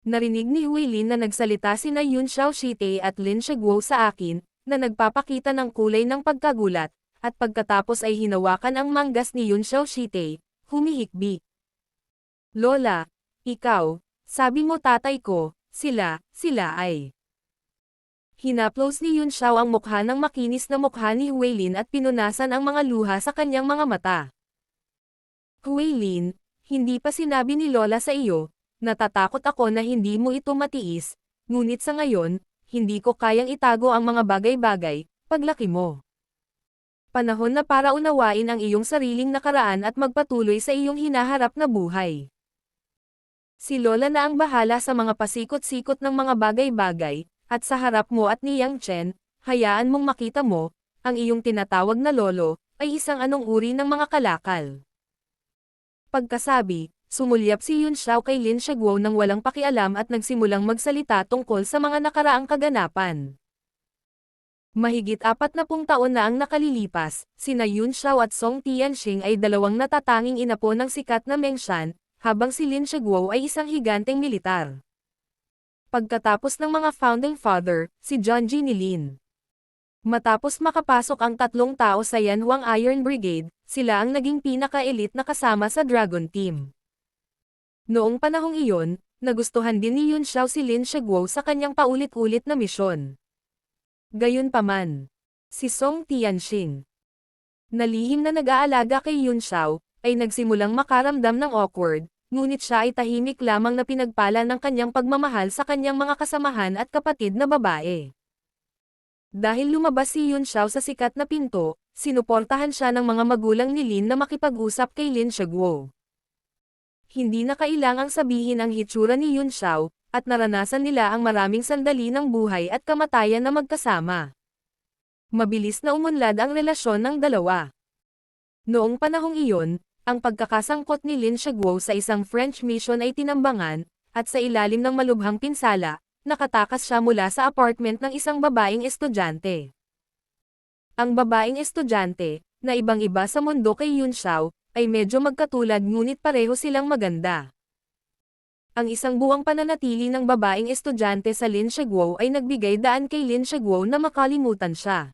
Narinig ni Huilin na nagsalita sina Yun Xiaoxite at Lin Shiguo sa akin, na nagpapakita ng kulay ng pagkagulat, at pagkatapos ay hinawakan ang manggas ni Yun Xiaoxite, humihikbi. Lola, ikaw, sabi mo tatay ko, sila ay. Hinaplos ni Yun Xiao ang mukha ng makinis na mukha ni Huilin at pinunasan ang mga luha sa kanyang mga mata. Huilin, hindi pa sinabi ni Lola sa iyo, natatakot ako na hindi mo ito matiis, ngunit sa ngayon, hindi ko kayang itago ang mga bagay-bagay, paglaki mo. Panahon na para unawain ang iyong sariling nakaraan at magpatuloy sa iyong hinaharap na buhay. Si Lola na ang bahala sa mga pasikot-sikot ng mga bagay-bagay, at sa harap mo at ni Yang Chen, hayaan mong makita mo, ang iyong tinatawag na lolo, ay isang anong uri ng mga kalakal. Pagkasabi, sumulyap si Yun Xiao kay Lin Shiguo nang walang pakialam at nagsimulang magsalita tungkol sa mga nakaraang kaganapan. Mahigit 40 taon na ang nakalilipas, sina Yun Xiao at Song Tianxing ay dalawang natatanging inapo ng sikat na Mengshan, habang si Lin Shiguo ay isang higanteng militar. Pagkatapos ng mga founding father, si John G. ni Lin. Matapos makapasok ang 3 tao sa Yanhuang Iron Brigade, sila ang naging pinaka-elite na kasama sa Dragon Team. Noong panahong iyon, nagustuhan din ni Yun Xiao si Lin Shiguo sa kanyang paulit-ulit na misyon. Gayunpaman, si Song Tianxing, na lihim na nag-aalaga kay Yun Xiao, ay nagsimulang makaramdam ng awkward, ngunit siya ay tahimik lamang na pinagpala ng kanyang pagmamahal sa kanyang mga kasamahan at kapatid na babae. Dahil lumabas si Yun Xiao sa sikat na pinto, sinuportahan siya ng mga magulang ni Lin na makipag-usap kay Lin Shiguo. Hindi na kailangang sabihin ang hitsura ni Yun Xiao, at naranasan nila ang maraming sandali ng buhay at kamatayan na magkasama. Mabilis na umunlad ang relasyon ng dalawa. Noong panahong iyon, ang pagkakasangkot ni Lin Shiguo sa isang French mission ay tinambangan, at sa ilalim ng malubhang pinsala, nakatakas siya mula sa apartment ng isang babaeng estudyante. Ang babaeng estudyante, na ibang-iba sa mundo kay Yun Xiao, ay medyo magkatulad ngunit pareho silang maganda. Ang isang buwang pananatili ng babaeng estudyante sa Lin Shiguo ay nagbigay daan kay Lin Shiguo na makalimutan siya.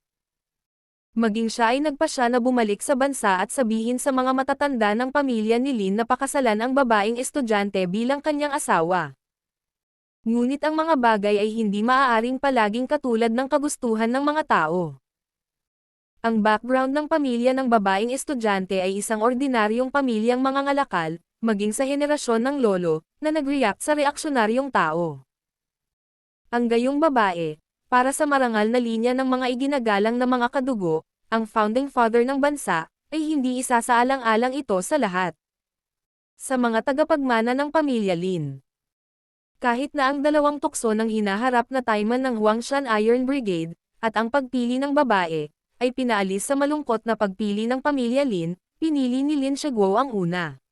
Maging siya ay nagpasya na bumalik sa bansa at sabihin sa mga matatanda ng pamilya ni Lin na pakasalan ang babaeng estudyante bilang kanyang asawa. Ngunit ang mga bagay ay hindi maaaring palaging katulad ng kagustuhan ng mga tao. Ang background ng pamilya ng babaeng estudyante ay isang ordinaryong pamilyang mangangalakal, maging sa henerasyon ng lolo, na nag-react sa reaksyonaryong tao. Ang gayong babae, para sa marangal na linya ng mga iginagalang na mga kadugo, ang founding father ng bansa, ay hindi isasaalang-alang ito sa lahat. Sa mga tagapagmana ng pamilya Lin. Kahit na ang dalawang tukso ng hinaharap na taiman ng Huangshan Iron Brigade, at ang pagpili ng babae, ay pinaalis sa malungkot na pagpili ng pamilya Lin, pinili ni Lin Shaguo ang una.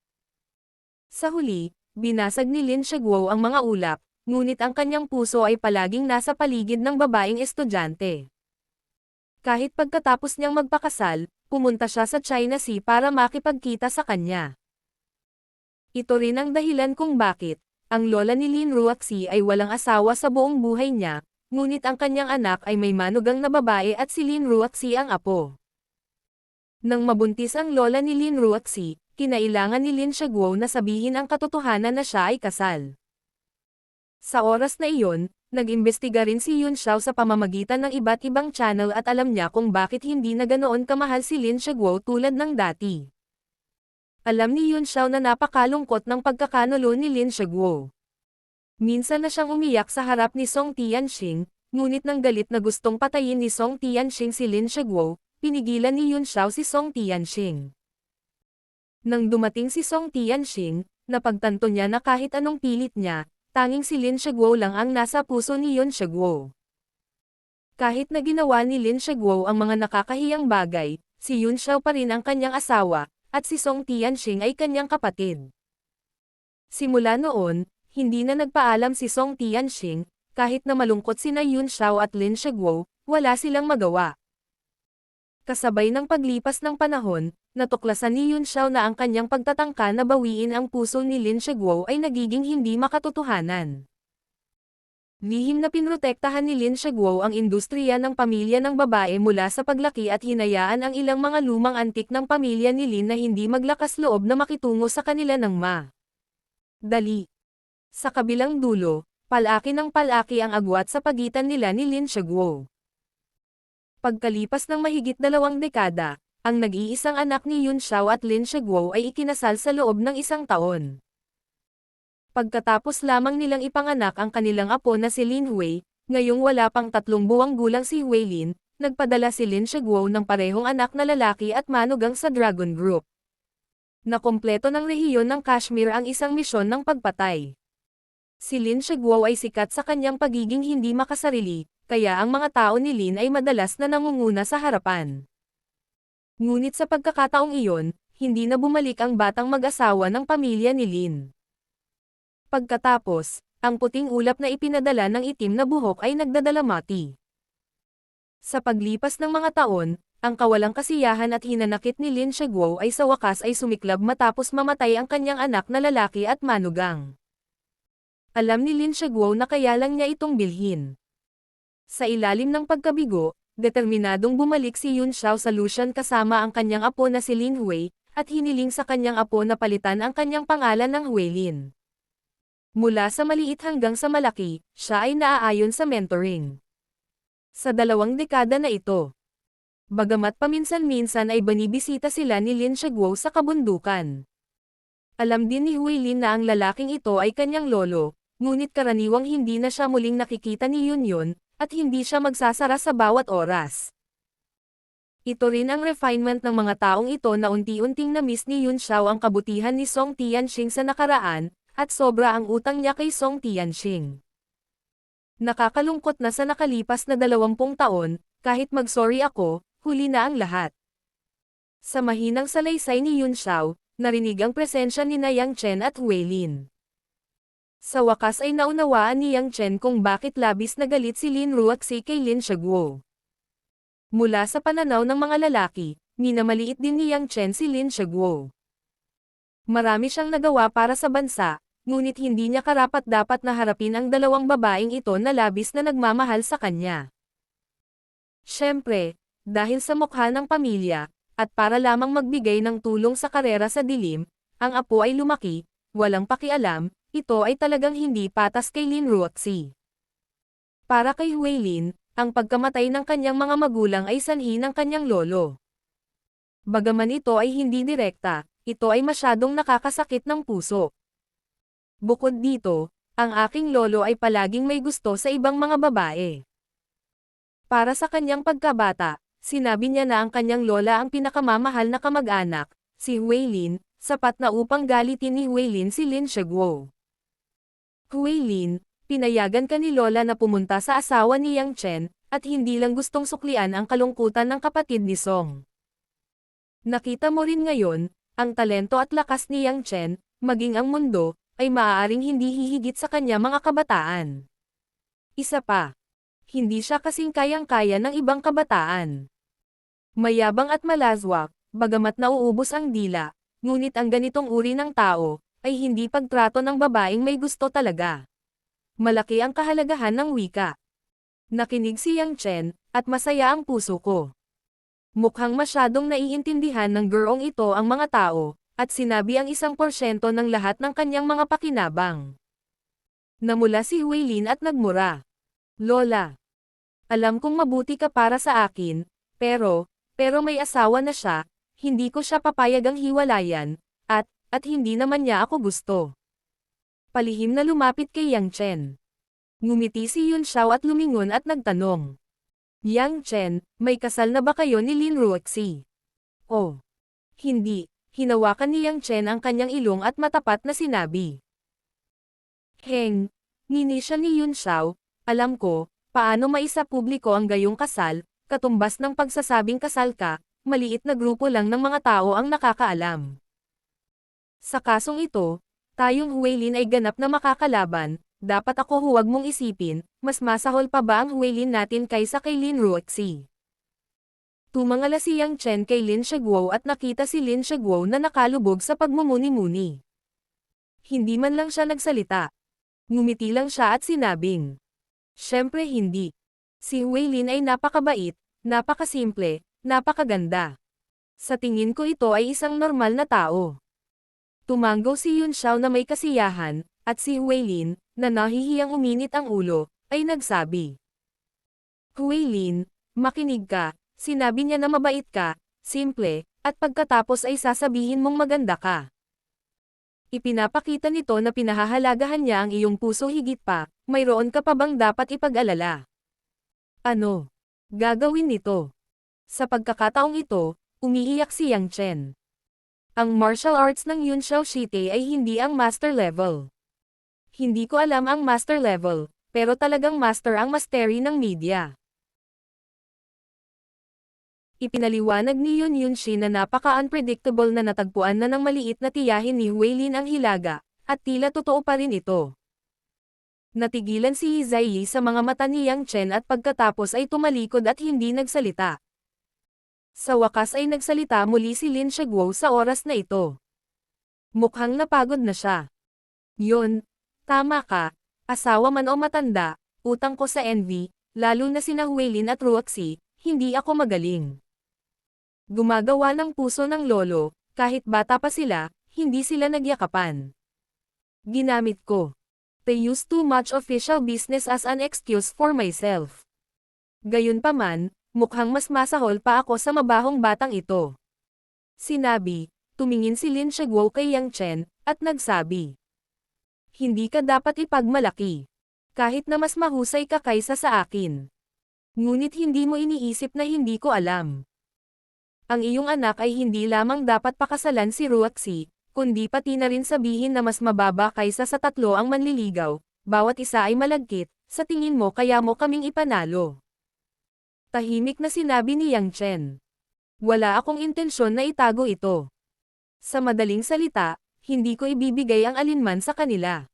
Sa huli, binasag ni Lin Shaguo ang mga ulap, ngunit ang kanyang puso ay palaging nasa paligid ng babaeng estudyante. Kahit pagkatapos niyang magpakasal, pumunta siya sa China Sea para makipagkita sa kanya. Ito rin ang dahilan kung bakit ang lola ni Lin Ruaxi ay walang asawa sa buong buhay niya, ngunit ang kanyang anak ay may manugang na babae at si Lin Ruaxi ang apo. Nang mabuntis ang lola ni Lin Ruaxi, kinailangan ni Lin Shaguo na sabihin ang katotohanan na siya ay kasal. Sa oras na iyon, nag-imbestiga rin si Yun Xiao sa pamamagitan ng iba't ibang channel at alam niya kung bakit hindi na ganoon kamahal si Lin Shaguo tulad ng dati. Alam ni Yun Xiao na napakalungkot ng pagkakanulo ni Lin Shaguo. Minsan na siyang umiyak sa harap ni Song Tianxing, ngunit nang galit na gustong patayin ni Song Tianxing si Lin Shaguo, pinigilan ni Yun Xiao si Song Tianxing. Nang dumating si Song Tianxing, napagtanto niya na kahit anong pilit niya, tanging si Lin Shaguo lang ang nasa puso ni Yun Shaguo. Kahit na ginawa ni Lin Shaguo ang mga nakakahiyang bagay, si Yun Xiao pa rin ang kanyang asawa, at si Song Tianxing ay kanyang kapatid. Simula noon, hindi na nagpaalam si Song Tianxing, kahit na malungkot sina Yun Xiao at Lin Shaguo, wala silang magawa. Kasabay ng paglipas ng panahon, natuklasan ni Yun Xiao na ang kanyang pagtatangka na bawiin ang puso ni Lin Shaguo ay nagiging hindi makatotohanan. Lihim na pinrotektahan ni Lin Shaguo ang industriya ng pamilya ng babae mula sa paglaki at hinayaan ang ilang mga lumang antik ng pamilya ni Lin na hindi maglakas loob na makitungo sa kanila ng dali. Sa kabilang dulo, palaki ng palaki ang agwat sa pagitan nila ni Lin Shaguo. Pagkalipas ng mahigit 2 dekada, ang nag-iisang anak ni Yun Xiao at Lin Shaguo ay ikinasal sa loob ng 1 taon. Pagkatapos lamang nilang ipanganak ang kanilang apo na si Lin Hui, ngayong wala pang 3 buwang gulang si Hui Lin, nagpadala si Lin Shaguo ng parehong anak na lalaki at manugang sa Dragon Group. Nakompleto ng rehiyon ng Kashmir ang isang misyon ng pagpatay. Si Lin Shaguo ay sikat sa kanyang pagiging hindi makasarili, kaya ang mga tao ni Lin ay madalas na nangunguna sa harapan. Ngunit sa pagkakataong iyon, hindi na bumalik ang batang mag-asawa ng pamilya ni Lin. Pagkatapos, ang puting ulap na ipinadala ng itim na buhok ay nagdadalamati. Sa paglipas ng mga taon, ang kawalang kasiyahan at hinanakit ni Lin Shaguo ay sa wakas ay sumiklab matapos mamatay ang kanyang anak na lalaki at manugang. Alam ni Lin Shaguo na kaya lang niya itong bilhin. Sa ilalim ng pagkabigo, determinadong bumalik si Yun Xiao sa Lushan kasama ang kanyang apo na si Lin Hui, at hiniling sa kanyang apo na palitan ang kanyang pangalan ng Hui Lin. Mula sa maliit hanggang sa malaki, siya ay naaayon sa mentoring. Sa 2 dekada na ito, bagamat paminsan-minsan ay banibisita sila ni Lin Shaguo sa kabundukan. Alam din ni Hui Lin na ang lalaking ito ay kanyang lolo, ngunit karaniwang hindi na siya muling nakikita ni Yun Yun, at hindi siya magsasara sa bawat oras. Ito rin ang refinement ng mga taong ito na unti-unting na-miss ni Yun Xiao ang kabutihan ni Song Tianxing sa nakaraan, at sobra ang utang niya kay Song Tianxing. Nakakalungkot na sa nakalipas na 20 taon, kahit mag-sorry ako, huli na ang lahat. Sa mahinang salaysay ni Yun Xiao, narinig ang presensya ni Yang Chen at Hui Lin. Sa wakas ay naunawaan ni Yang Chen kung bakit labis na galit si Lin Ruaxi kay Lin Shaguo. Mula sa pananaw ng mga lalaki, minamaliit din ni Yang Chen si Lin Shaguo. Marami siyang nagawa para sa bansa, ngunit hindi niya karapat-dapat na harapin ang 2 babaeng ito na labis na nagmamahal sa kanya. Siyempre, dahil sa mukha ng pamilya, at para lamang magbigay ng tulong sa karera sa dilim, ang apo ay lumaki, walang pakialam, ito ay talagang hindi patas kay Lin Ruaxi. Para kay Hui Lin, ang pagkamatay ng kanyang mga magulang ay sanhi ng kanyang lolo. Bagaman ito ay hindi direkta, ito ay masyadong nakakasakit ng puso. Bukod dito, ang aking lolo ay palaging may gusto sa ibang mga babae. Para sa kanyang pagkabata, sinabi niya na ang kanyang lola ang pinakamamahal na kamag-anak, si Hui Lin, sapat na upang galitin ni Hui Lin si Lin Shaguo. Huwaylin, pinayagan ka ni Lola na pumunta sa asawa ni Yang Chen, at hindi lang gustong suklian ang kalungkutan ng kapatid ni Song. Nakita mo rin ngayon, ang talento at lakas ni Yang Chen, maging ang mundo, ay maaaring hindi hihigit sa kanya mga kabataan. Isa pa, hindi siya kasing kayang-kaya ng ibang kabataan. Mayabang at malazwak, bagamat nauubos ang dila, ngunit ang ganitong uri ng tao, ay hindi pagtrato ng babaeng may gusto talaga. Malaki ang kahalagahan ng wika. Nakinig si Yang Chen, at masaya ang puso ko. Mukhang masyadong naiintindihan ng girong ito ang mga tao, at sinabi ang 1% ng lahat ng kanyang mga pakinabang. Namula si Huwaylin at nagmura. Lola, alam kong mabuti ka para sa akin, pero may asawa na siya, hindi ko siya papayagang hiwalayan, at hindi naman niya ako gusto. Palihim na lumapit kay Yang Chen. Ngumiti si Yun Xiao at lumingon at nagtanong. Yang Chen, may kasal na ba kayo ni Lin Ruoxi? Oh. Hindi. Hinawakan ni Yang Chen ang kanyang ilong at matapat na sinabi. Heng, ngini siya ni Yun Xiao, alam ko, paano maisapubliko ang gayong kasal, katumbas ng pagsasabing kasal ka, maliit na grupo lang ng mga tao ang nakakaalam. Sa kasong ito, tayong Huwaylin ay ganap na makakalaban, dapat ako huwag mong isipin, mas masahol pa ba ang Huwaylin natin kaysa kay Lin Ruoxi? Tumangala si Yang Chen kay Lin Shiguo at nakita si Lin Shiguo na nakalubog sa pagmumuni-muni. Hindi man lang siya nagsalita. Ngumiti lang siya at sinabing. Siyempre hindi. Si Huwaylin ay napakabait, napakasimple, napakaganda. Sa tingin ko ito ay isang normal na tao. Tumanggo si Yun Xiao na may kasiyahan, at si Huwaylin, na nahihiyang uminit ang ulo, ay nagsabi. Huwaylin, makinig ka, sinabi niya na mabait ka, simple, at pagkatapos ay sasabihin mong maganda ka. Ipinapakita nito na pinahahalagahan niya ang iyong puso higit pa, mayroon ka pa bang dapat ipag-alala? Ano? Gagawin nito? Sa pagkakataong ito, umiiyak si Yang Chen. Ang martial arts ng Yun Xiao Shite ay hindi ang master level. Hindi ko alam ang master level, pero talagang master ang mastery ng media. Ipinaliwanag ni Yun Shi na napaka-unpredictable na natagpuan na ng maliit na tiyahin ni Huwaylin ang hilaga, at tila totoo pa rin ito. Natigilan si Zai sa mga mata ni Yang Chen at pagkatapos ay tumalikod at hindi nagsalita. Sa wakas ay nagsalita muli si Lin Shiguo sa oras na ito. Mukhang napagod na siya. Yun, tama ka, asawa man o matanda, utang ko sa envy, lalo na sina Huwaylin at Ruoxi, hindi ako magaling. Gumagawa ng puso ng lolo, kahit bata pa sila, hindi sila nagyakapan. Ginamit ko. They use too much official business as an excuse for myself. Gayunpaman, mukhang mas masahol pa ako sa mabahong batang ito. Sinabi, tumingin si Lin Shiguo kay Yang Chen, at nagsabi. Hindi ka dapat ipagmalaki. Kahit na mas mahusay ka kaysa sa akin. Ngunit hindi mo iniisip na hindi ko alam. Ang iyong anak ay hindi lamang dapat pakasalan si Ruoxi, kundi pati na rin sabihin na mas mababa kaysa sa 3 ang manliligaw, bawat isa ay malagkit, sa tingin mo kaya mo kaming ipanalo. Tahimik na sinabi ni Yang Chen. Wala akong intensyon na itago ito. Sa madaling salita, hindi ko ibibigay ang alinman sa kanila.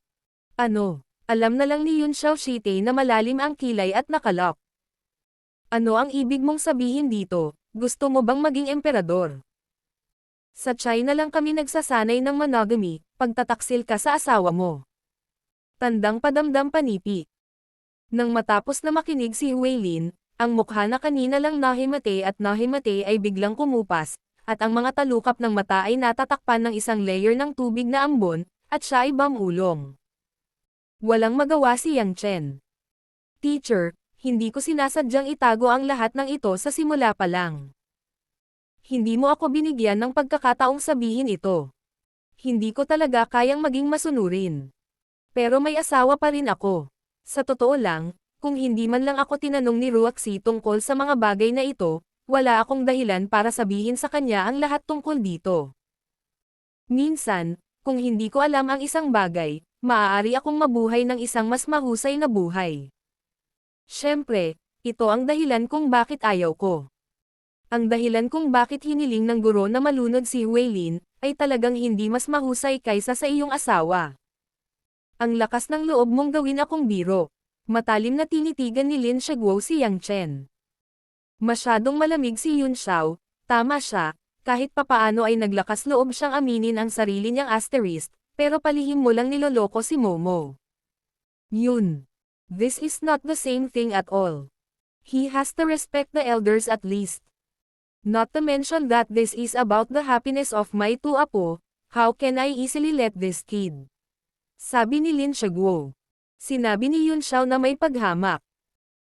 Ano? Alam na lang ni Yun Xiao Shite na malalim ang kilay at nakalok. Ano ang ibig mong sabihin dito? Gusto mo bang maging emperador? Sa China lang kami nagsasanay ng monogamy, pagtataksil ka sa asawa mo. Tandang padamdam panipi. Nang matapos na makinig si Huwaylin, ang mukha na kanina lang nahimate ay biglang kumupas, at ang mga talukap ng mata ay natatakpan ng isang layer ng tubig na ambon, at siya ay bamulong. Walang magawa si Yang Chen. Teacher, hindi ko sinasadyang itago ang lahat ng ito sa simula pa lang. Hindi mo ako binigyan ng pagkakataong sabihin ito. Hindi ko talaga kayang maging masunurin. Pero may asawa pa rin ako. Sa totoo lang, kung hindi man lang ako tinanong ni Ruoxi tungkol sa mga bagay na ito, wala akong dahilan para sabihin sa kanya ang lahat tungkol dito. Minsan, kung hindi ko alam ang isang bagay, maaari akong mabuhay ng isang mas mahusay na buhay. Siyempre, ito ang dahilan kung bakit ayaw ko. Ang dahilan kung bakit hiniling ng guro na malunod si Huailin, ay talagang hindi mas mahusay kaysa sa iyong asawa. Ang lakas ng loob mong gawin akong biro. Matalim na tinitigan ni Lin Shaguo si Yang Chen. Masyadong malamig si Yun Xiao, tama siya, kahit papaano ay naglakas loob siyang aminin ang sarili niyang asterisk, pero palihim mo lang niloloko si Momo. Yun. This is not the same thing at all. He has to respect the elders at least. Not to mention that this is about the happiness of my two apo, how can I easily let this kid? Sabi ni Lin Shaguo. Sinabi ni Yun Xiao na may paghamak.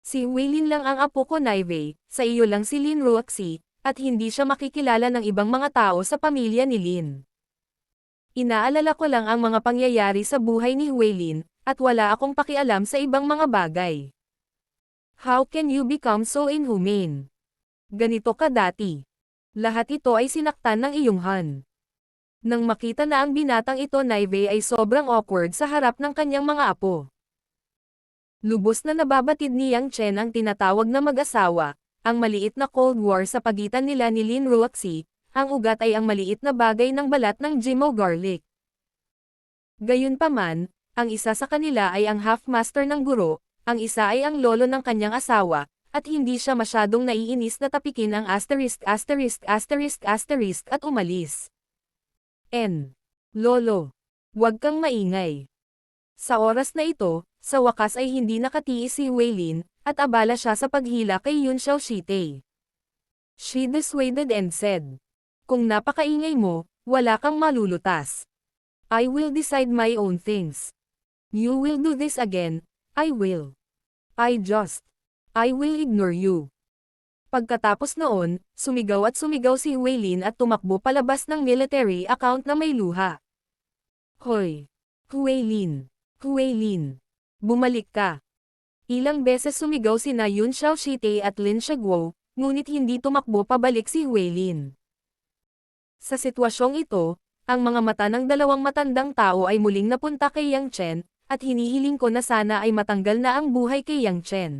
Si Huailin lang ang apo ko Naive, sa iyo lang si Lin Ruoxi, at hindi siya makikilala ng ibang mga tao sa pamilya ni Lin. Inaalala ko lang ang mga pangyayari sa buhay ni Huailin, at wala akong pakialam sa ibang mga bagay. How can you become so inhumane? Ganito ka dati. Lahat ito ay sinaktan ng iyong Han. Nang makita na ang binatang ito Naive ay sobrang awkward sa harap ng kanyang mga apo. Lubos na nababatid ni Yang Chen ang tinatawag na mag-asawa, ang maliit na Cold War sa pagitan nila ni Lin Ruoxi, ang ugat ay ang maliit na bagay ng balat ng Jimo Garlic. Gayunpaman, ang isa sa kanila ay ang half-master ng guro, ang isa ay ang lolo ng kanyang asawa, at hindi siya masyadong naiinis na tapikin ang asterisk at umalis. Lolo. Huwag kang maingay. Sa oras na ito, sa wakas ay hindi nakatiis si Huailin, at abala siya sa paghila kay Yun Xiaoshite. She dissuaded and said, kung napakaingay mo, wala kang malulutas. I will decide my own things. You will do this again, I will. I will ignore you. Pagkatapos noon, sumigaw si Huailin at tumakbo palabas ng military account na may luha. Hoy! Huailin! Huailin! Bumalik ka! Ilang beses sumigaw sina Yun Xiaoshite at Lin Shaguo, ngunit hindi tumakbo pabalik si Huailin. Sa sitwasyong ito, ang mga mata ng dalawang matandang tao ay muling napunta kay Yang Chen, at hinihiling ko na sana ay matanggal na ang buhay kay Yang Chen.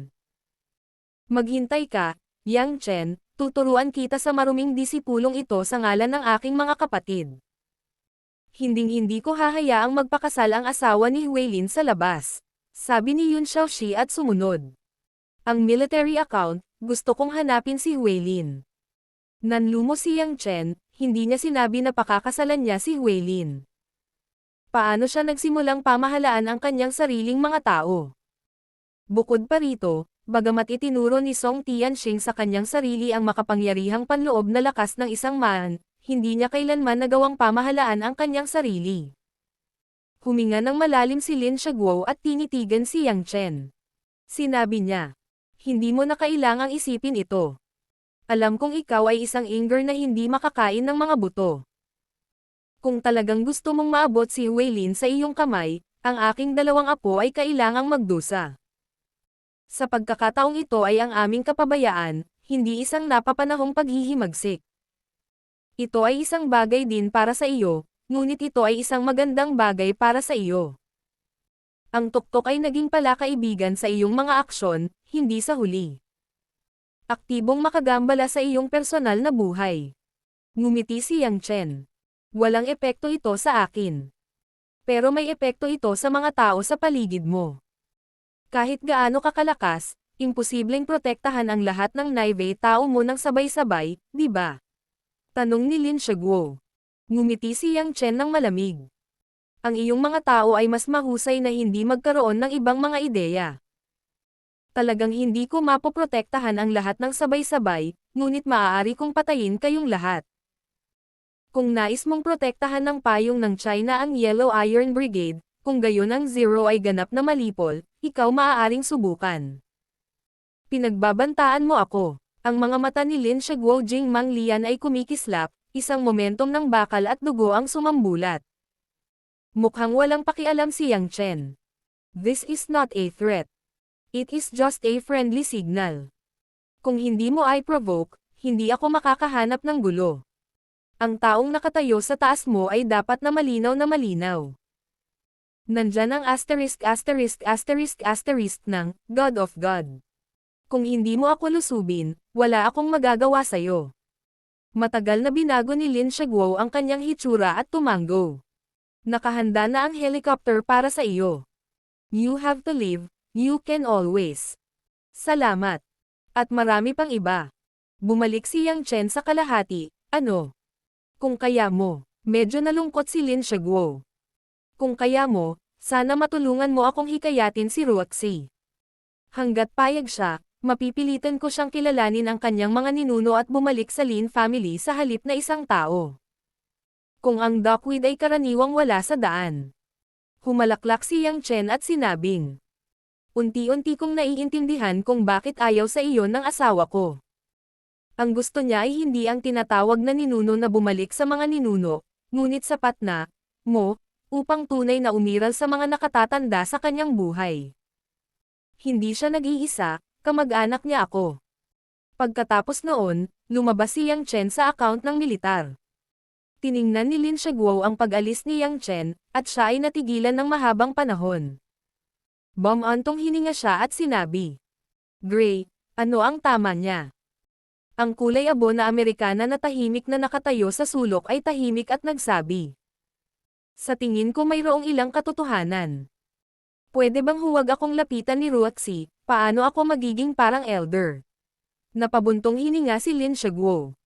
Maghintay ka, Yang Chen, tuturuan kita sa maruming disipulong ito sa ngalan ng aking mga kapatid. Hinding-hindi ko hahayaang magpakasal ang asawa ni Huailin sa labas. Sabi ni Yun Xiaoxi at sumunod. Ang military account, gusto kong hanapin si Huailin. Nanlumo si Yang Chen, hindi niya sinabi na pakakasalan niya si Huailin. Paano siya nagsimulang pamahalaan ang kanyang sariling mga tao? Bukod pa rito, bagamat itinuro ni Song Tianxing sa kanyang sarili ang makapangyarihang panloob na lakas ng isang man, hindi niya kailanman nagawang pamahalaan ang kanyang sarili. Huminga ng malalim si Lin Shaguo at tinitigan si Yang Chen. Sinabi niya, hindi mo na kailangang isipin ito. Alam kong ikaw ay isang inger na hindi makakain ng mga buto. Kung talagang gusto mong maabot si Huailin sa iyong kamay, ang aking dalawang apo ay kailangang magdusa. Sa pagkakataong ito ay ang aming kapabayaan, hindi isang napapanahong paghihimagsik. Ito ay isang bagay din para sa iyo, ngunit ito ay isang magandang bagay para sa iyo. Ang tuktok ay naging palakaibigan sa iyong mga aksyon, hindi sa huli. Aktibong makagambala sa iyong personal na buhay. Ngumiti si Yang Chen. Walang epekto ito sa akin. Pero may epekto ito sa mga tao sa paligid mo. Kahit gaano kakalakas, imposibleng protektahan ang lahat ng Naive tao mo ng sabay-sabay, di ba? Tanong ni Lin Shaguo. Ngumiti si Yang Chen ng malamig. Ang iyong mga tao ay mas mahusay na hindi magkaroon ng ibang mga ideya. Talagang hindi ko mapoprotektahan ang lahat ng sabay-sabay, ngunit maaari kong patayin kayong lahat. Kung nais mong protektahan ng payong ng China ang Yellow Iron Brigade, kung gayon ang Zero ay ganap na malipol, ikaw maaaring subukan. Pinagbabantaan mo ako. Ang mga mata ni Lin Shaguo Jingmang Lian ay kumikislap, isang momentum ng bakal at dugo ang sumambulat. Mukhang walang pakialam si Yang Chen. This is not a threat. It is just a friendly signal. Kung hindi mo ay provoke, hindi ako makakahanap ng gulo. Ang taong nakatayo sa taas mo ay dapat na malinaw na malinaw. Nandyan ang asterisk asterisk asterisk asterisk ng God of God. Kung hindi mo ako lusubin, wala akong magagawa sa'yo. Matagal na binago ni Lin Shaguo ang kanyang hitsura at tumango. Nakahanda na ang helicopter para sa iyo. You have to leave, you can always. Salamat. At marami pang iba. Bumalik si Yang Chen sa kalahati, ano? Kung kaya mo, medyo nalungkot si Lin Shaguo. Kung kaya mo, sana matulungan mo akong hikayatin si Ruoxi. Hanggat payag siya, mapipilitan ko siyang kilalanin ang kanyang mga ninuno at bumalik sa Lin family sa halip na isang tao. Kung ang duckweed ay karaniwang wala sa daan. Humalaklak si Yang Chen at sinabing, unti-unti kong naiintindihan kung bakit ayaw sa iyo ng asawa ko. Ang gusto niya ay hindi ang tinatawag na ninuno na bumalik sa mga ninuno, ngunit sapat na, upang tunay na umiral sa mga nakatatanda sa kanyang buhay. Hindi siya nag-iisa, kamag-anak niya ako. Pagkatapos noon, lumabas si Yang Chen sa account ng militar. Tiningnan ni Lin Shaguo ang pag-alis ni Yang Chen, at siya ay natigilan ng mahabang panahon. Bumantong hininga siya at sinabi, Gray, ano ang tama niya? Ang kulay abo na Amerikana na tahimik na nakatayo sa sulok ay tahimik at nagsabi, sa tingin ko mayroong ilang katotohanan. Pwede bang huwag akong lapitan ni Ruoxi, paano ako magiging parang elder? Napabuntong hininga si Lin Shaguo.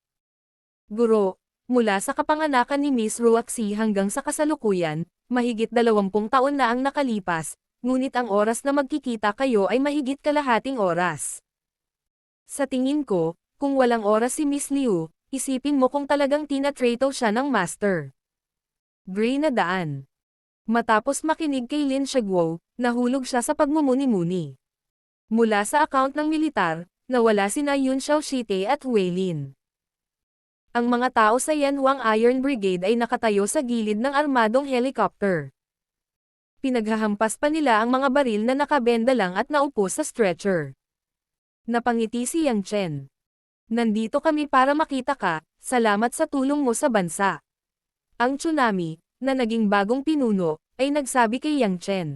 Guro, mula sa kapanganakan ni Miss Ruoxi hanggang sa kasalukuyan, mahigit 20 taon na ang nakalipas, ngunit ang oras na magkikita kayo ay mahigit kalahating oras. Sa tingin ko, kung walang oras si Miss Liu, isipin mo kung talagang tinatrato siya ng master. Gray na daan. Matapos makinig kay Lin Shaguo, nahulog siya sa pagmumuni-muni. Mula sa account ng militar, nawala sina Yun Xiaoshite at Wei Lin. Ang mga tao sa Yanhuang Iron Brigade ay nakatayo sa gilid ng armadong helicopter. Pinaghahampas pa nila ang mga baril na nakabenda lang at naupo sa stretcher. Napangiti si Yang Chen. Nandito kami para makita ka, salamat sa tulong mo sa bansa. Ang tsunami, na naging bagong pinuno, ay nagsabi kay Yang Chen.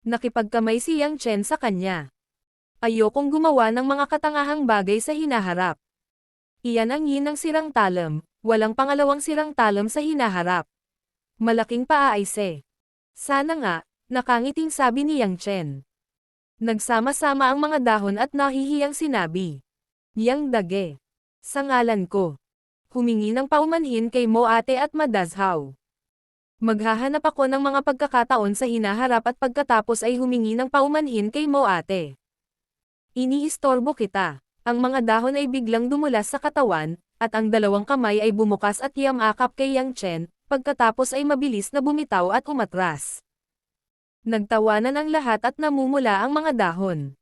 Nakipagkamay si Yang Chen sa kanya. Ayokong gumawa ng mga katangahang bagay sa hinaharap. Iyan ang yin ng sirang talam, walang pangalawang sirang talam sa hinaharap. Malaking paaayse. Sana nga, nakangiting sabi ni Yang Chen. Nagsama-sama ang mga dahon at nahihiyang sinabi. Yang Dage. Sa ngalan ko. Humingi ng paumanhin kay Mo Ate at Madazhaw. Maghahanap ako ng mga pagkakataon sa hinaharap at pagkatapos ay humingi ng paumanhin kay Mo Ate. Iniistorbo kita. Ang mga dahon ay biglang dumulas sa katawan, at ang dalawang kamay ay bumukas at yamakap kay Yang Chen, pagkatapos ay mabilis na bumitaw at umatras. Nagtawanan ang lahat at namumula ang mga dahon.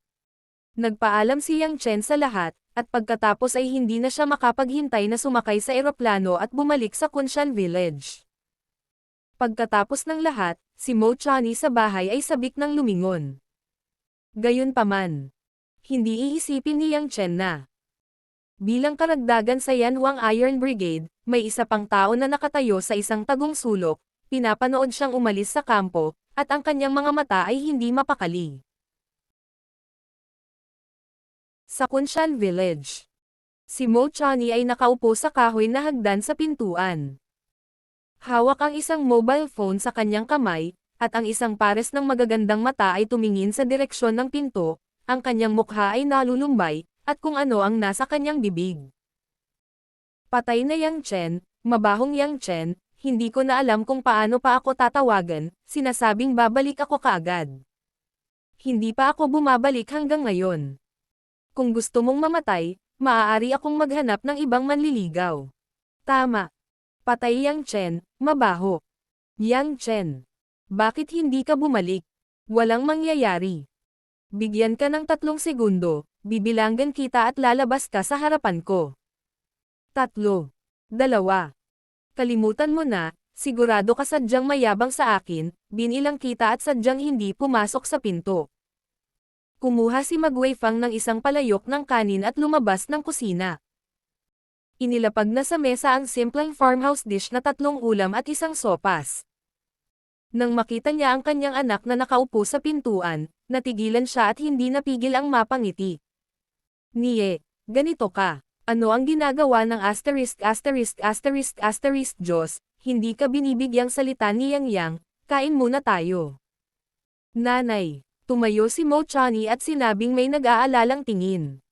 Nagpaalam si Yang Chen sa lahat, at pagkatapos ay hindi na siya makapaghintay na sumakay sa eroplano at bumalik sa Kunshan Village. Pagkatapos ng lahat, si Mo Chani sa bahay ay sabik ng lumingon. Gayunpaman, hindi iisipin ni Yang Chen na bilang karagdagan sa Yanhuang Iron Brigade, may isa pang tao na nakatayo sa isang tagong sulok, pinapanood siyang umalis sa kampo, at ang kanyang mga mata ay hindi mapakali. Sa Kunshan Village, si Mo Chani ay nakaupo sa kahoy na hagdan sa pintuan. Hawak ang isang mobile phone sa kanyang kamay, at ang isang pares ng magagandang mata ay tumingin sa direksyon ng pinto, ang kanyang mukha ay nalulumbay, at kung ano ang nasa kanyang bibig. Patay na Yang Chen, mabahong Yang Chen, hindi ko na alam kung paano pa ako tatawagan, sinasabing babalik ako kaagad. Hindi pa ako bumabalik hanggang ngayon. Kung gusto mong mamatay, maaari akong maghanap ng ibang manliligaw. Tama. Patay Yang Chen, mabaho. Yang Chen. Bakit hindi ka bumalik? Walang mangyayari. Bigyan ka ng 3 segundo, bibilanggan kita at lalabas ka sa harapan ko. 3, 2. Kalimutan mo na, sigurado ka sadyang mayabang sa akin, binilang kita at sadyang hindi pumasok sa pinto. Kumuha si Magweifang ng isang palayok ng kanin at lumabas ng kusina. Inilapag na sa mesa ang simpleng farmhouse dish na 3 ulam at isang sopas. Nang makita niya ang kanyang anak na nakaupo sa pintuan, natigilan siya at hindi napigil ang mapangiti. Nie, ganito ka. Ano ang ginagawa ng Diyos, hindi ka binibigyang salita ni Yang Yang, kain muna tayo. Nanay, tumayo si Mo Chani at sinabing may nag-aalalang tingin.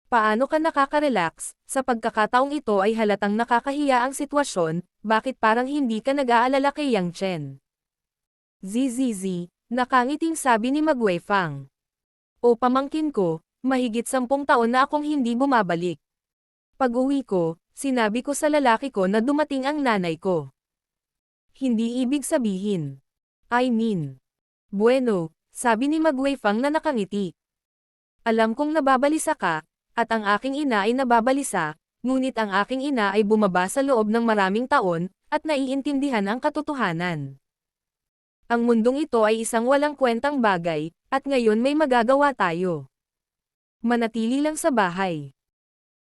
Paano ka nakaka-relax? Sa pagkakataong ito ay halatang nakakahiya ang sitwasyon, bakit parang hindi ka nag-aalala kay Yang Chen? Zizizi, nakangiting sabi ni Magwei Fang. O pamangkin ko, mahigit 10 taon na akong hindi bumabalik. Pag-uwi ko, sinabi ko sa lalaki ko na dumating ang nanay ko. Hindi ibig sabihin. I mean. Bueno, sabi ni Magwei Fang na nakangiti. Alam kong nababalisa ka, at ang aking ina ay nababalisa, ngunit ang aking ina ay bumaba sa loob ng maraming taon, at naiintindihan ang katotohanan. Ang mundong ito ay isang walang kwentang bagay, at ngayon may magagawa tayo. Manatili lang sa bahay.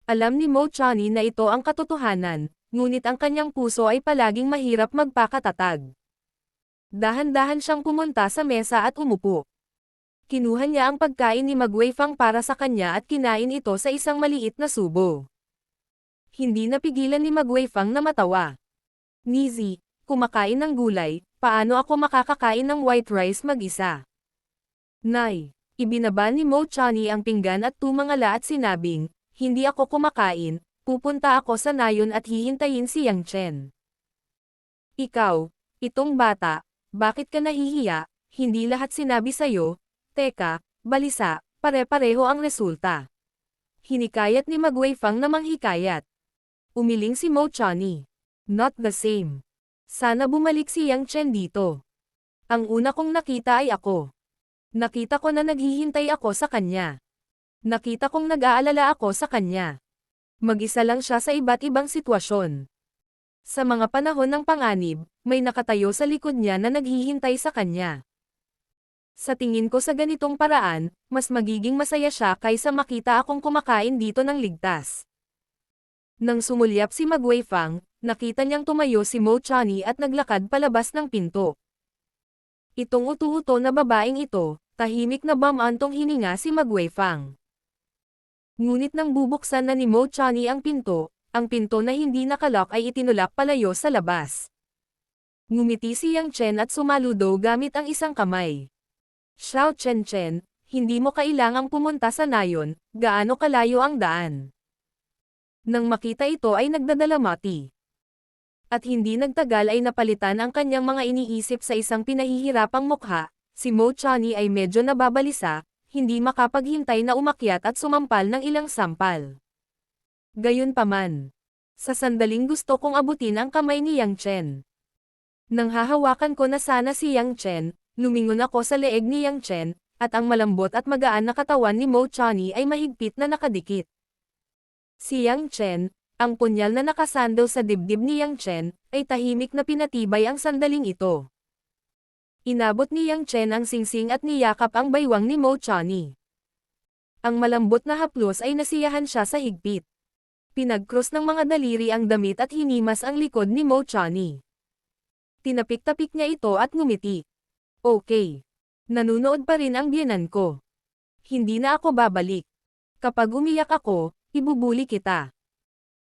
Alam ni Mo Chani na ito ang katotohanan, ngunit ang kanyang puso ay palaging mahirap magpakatatag. Dahan-dahan siyang pumunta sa mesa at umupo. Kinuha niya ang pagkain ni Magwei Fang para sa kanya at kinain ito sa isang maliit na subo. Hindi napigilan ni Magwei Fang na matawa. Nizi, kumakain ng gulay, paano ako makakakain ng white rice mag-isa? Nay, ibinaba ni Mo Chani ang pinggan at tumangala at sinabing, hindi ako kumakain, pupunta ako sa nayon at hihintayin si Yang Chen. Ikaw, itong bata, bakit ka nahihiya? Hindi lahat sinabi sa'yo. Teka, balisa, pare-pareho ang resulta. Hinikayat ni Magwei Fang na manghikayat. Umiling si Mo Chani. Not the same. Sana bumalik si Yang Chen dito. Ang una kong nakita ay ako. Nakita ko na naghihintay ako sa kanya. Nakita kong nag-aalala ako sa kanya. Mag-isa lang siya sa iba't ibang sitwasyon. Sa mga panahon ng panganib, may nakatayo sa likod niya na naghihintay sa kanya. Sa tingin ko sa ganitong paraan, mas magiging masaya siya kaysa makita akong kumakain dito ng ligtas. Nang sumulyap si Magwei Fang, nakita niyang tumayo si Mo Chani at naglakad palabas ng pinto. Itong utu-uto na babaeng ito, tahimik na bamantong hininga si Magwei Fang. Ngunit nang bubuksan na ni Mo Chani ang pinto na hindi nakalock ay itinulak palayo sa labas. Ngumiti si Yang Chen at sumaludo gamit ang isang kamay. Xiao Chen Chen, hindi mo kailangang pumunta sa nayon, gaano kalayo ang daan. Nang makita ito ay nagdadalamati. At hindi nagtagal ay napalitan ang kanyang mga iniisip sa isang pinahihirapang mukha, si Mo Chani ay medyo nababalisa, hindi makapaghintay na umakyat at sumampal ng ilang sampal. Gayunpaman, sa sandaling gusto kong abutin ang kamay ni Yang Chen. Nang hahawakan ko na sana si Yang Chen, lumingon ako sa leeg ni Yang Chen, at ang malambot at magaan na katawan ni Mo Chani ay mahigpit na nakadikit. Si Yang Chen, ang punyal na nakasandal sa dibdib ni Yang Chen, ay tahimik na pinatibay ang sandaling ito. Inabot ni Yang Chen ang singsing at niyakap ang baywang ni Mo Chani. Ang malambot na haplos ay nasiyahan siya sa higpit. Pinagkrus ng mga daliri ang damit at hinimas ang likod ni Mo Chani. Tinapik-tapik niya ito at ngumiti. Okay. Nanunood pa rin ang biyenan ko. Hindi na ako babalik. Kapag umiyak ako, ibubuli kita.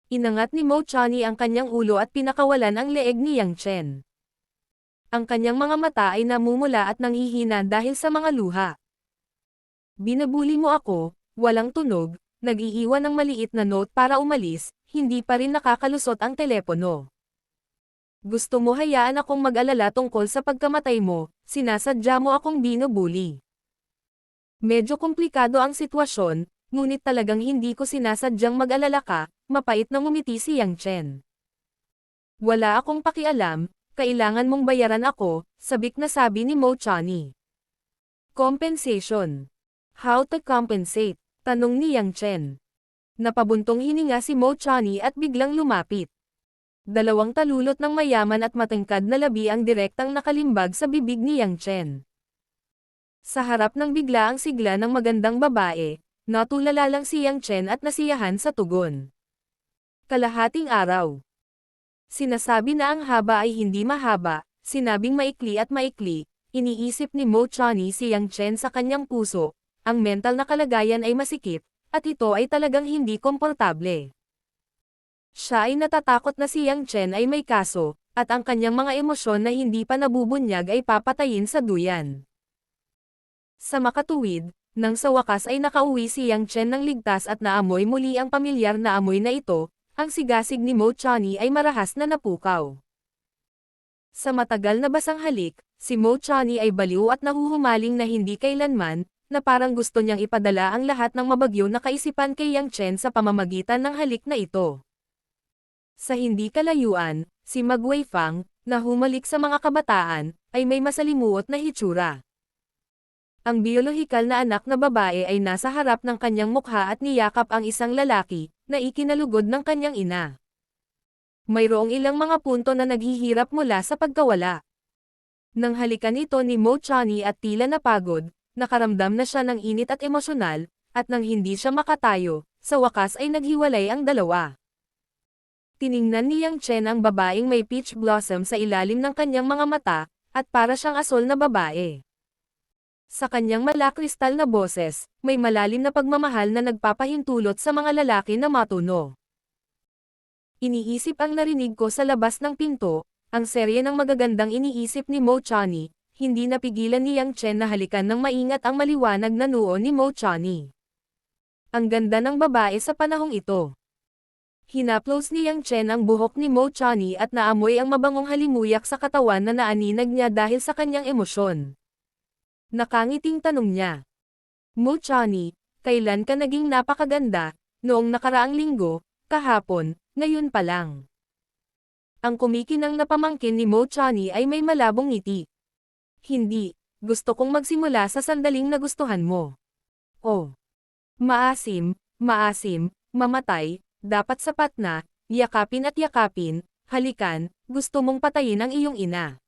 Inangat ni Mo Chani ang kanyang ulo at pinakawalan ang leeg ni Yang Chen. Ang kanyang mga mata ay namumula at nanghihina dahil sa mga luha. Binabuli mo ako, walang tunog, nag-iiwan ng maliit na note para umalis, hindi pa rin nakakalusot ang telepono. Gusto mo hayaan akong mag-alala tungkol sa pagkamatay mo, sinasadya mo akong binubuli. Medyo komplikado ang sitwasyon, ngunit talagang hindi ko sinasadyang mag-alala ka, mapait na ngumiti si Yang Chen. Wala akong pakialam, kailangan mong bayaran ako, sabik na sabi ni Mo Chani. Compensation. How to compensate? Tanong ni Yang Chen. Napabuntong hininga si Mo Chani at biglang lumapit. Dalawang talulot ng mayaman at matangkad na labi ang direktang nakalimbag sa bibig ni Yang Chen. Sa harap ng biglaang sigla ng magandang babae, natulala lang si Yang Chen at nasiyahan sa tugon. Kalahating araw. Sinasabi na ang haba ay hindi mahaba, sinabing maikli at maikli, iniisip ni Mo Chani si Yang Chen sa kanyang puso, ang mental na kalagayan ay masikip, at ito ay talagang hindi komportable. Siya ay natatakot na si Yang Chen ay may kaso, at ang kanyang mga emosyon na hindi pa nabubunyag ay papatayin sa duyan. Sa makatuwid, nang sa wakas ay nakauwi si Yang Chen ng ligtas at naamoy muli ang pamilyar na amoy na ito, ang sigasig ni Mo Chani ay marahas na napukaw. Sa matagal na basang halik, si Mo Chani ay baliw at nahuhumaling na hindi kailanman, na parang gusto niyang ipadala ang lahat ng mabagyo na kaisipan kay Yang Chen sa pamamagitan ng halik na ito. Sa hindi kalayuan, si Ma Guifang, na humalik sa mga kabataan, ay may masalimuot na hitsura. Ang biolohikal na anak na babae ay nasa harap ng kanyang mukha at niyakap ang isang lalaki, na ikinalugod ng kanyang ina. Mayroong ilang mga punto na naghihirap mula sa pagkawala. Nang halikan ito ni Mo Chani at tila napagod, nakaramdam na siya ng init at emosyonal, at nang hindi siya makatayo, sa wakas ay naghiwalay ang dalawa. Tiningnan ni Yang Chen ang babaeng may peach blossom sa ilalim ng kanyang mga mata, at para siyang asol na babae. Sa kanyang malakristal na boses, may malalim na pagmamahal na nagpapahintulot sa mga lalaki na matuno. Iniisip ang narinig ko sa labas ng pinto, ang serye ng magagandang iniisip ni Mo Chani, hindi napigilan ni Yang Chen na halikan ng maingat ang maliwanag na noo ni Mo Chani. Ang ganda ng babae sa panahong ito. Hinaplos ni Yang Chen ang buhok ni Mo Chani at naamoy ang mabangong halimuyak sa katawan na naaninag niya dahil sa kanyang emosyon. Nakangiting tanong niya. Mo Chani, kailan ka naging napakaganda? Noong nakaraang linggo, kahapon, ngayon pa lang. Ang kumikinang na pamangkin ni Mo Chani ay may malabong ngiti. Hindi, gusto kong magsimula sa sandaling nagustuhan mo. Oh. Maasim, mamatay, dapat sapat na, yakapin at yakapin, halikan, gusto mong patayin ang iyong ina.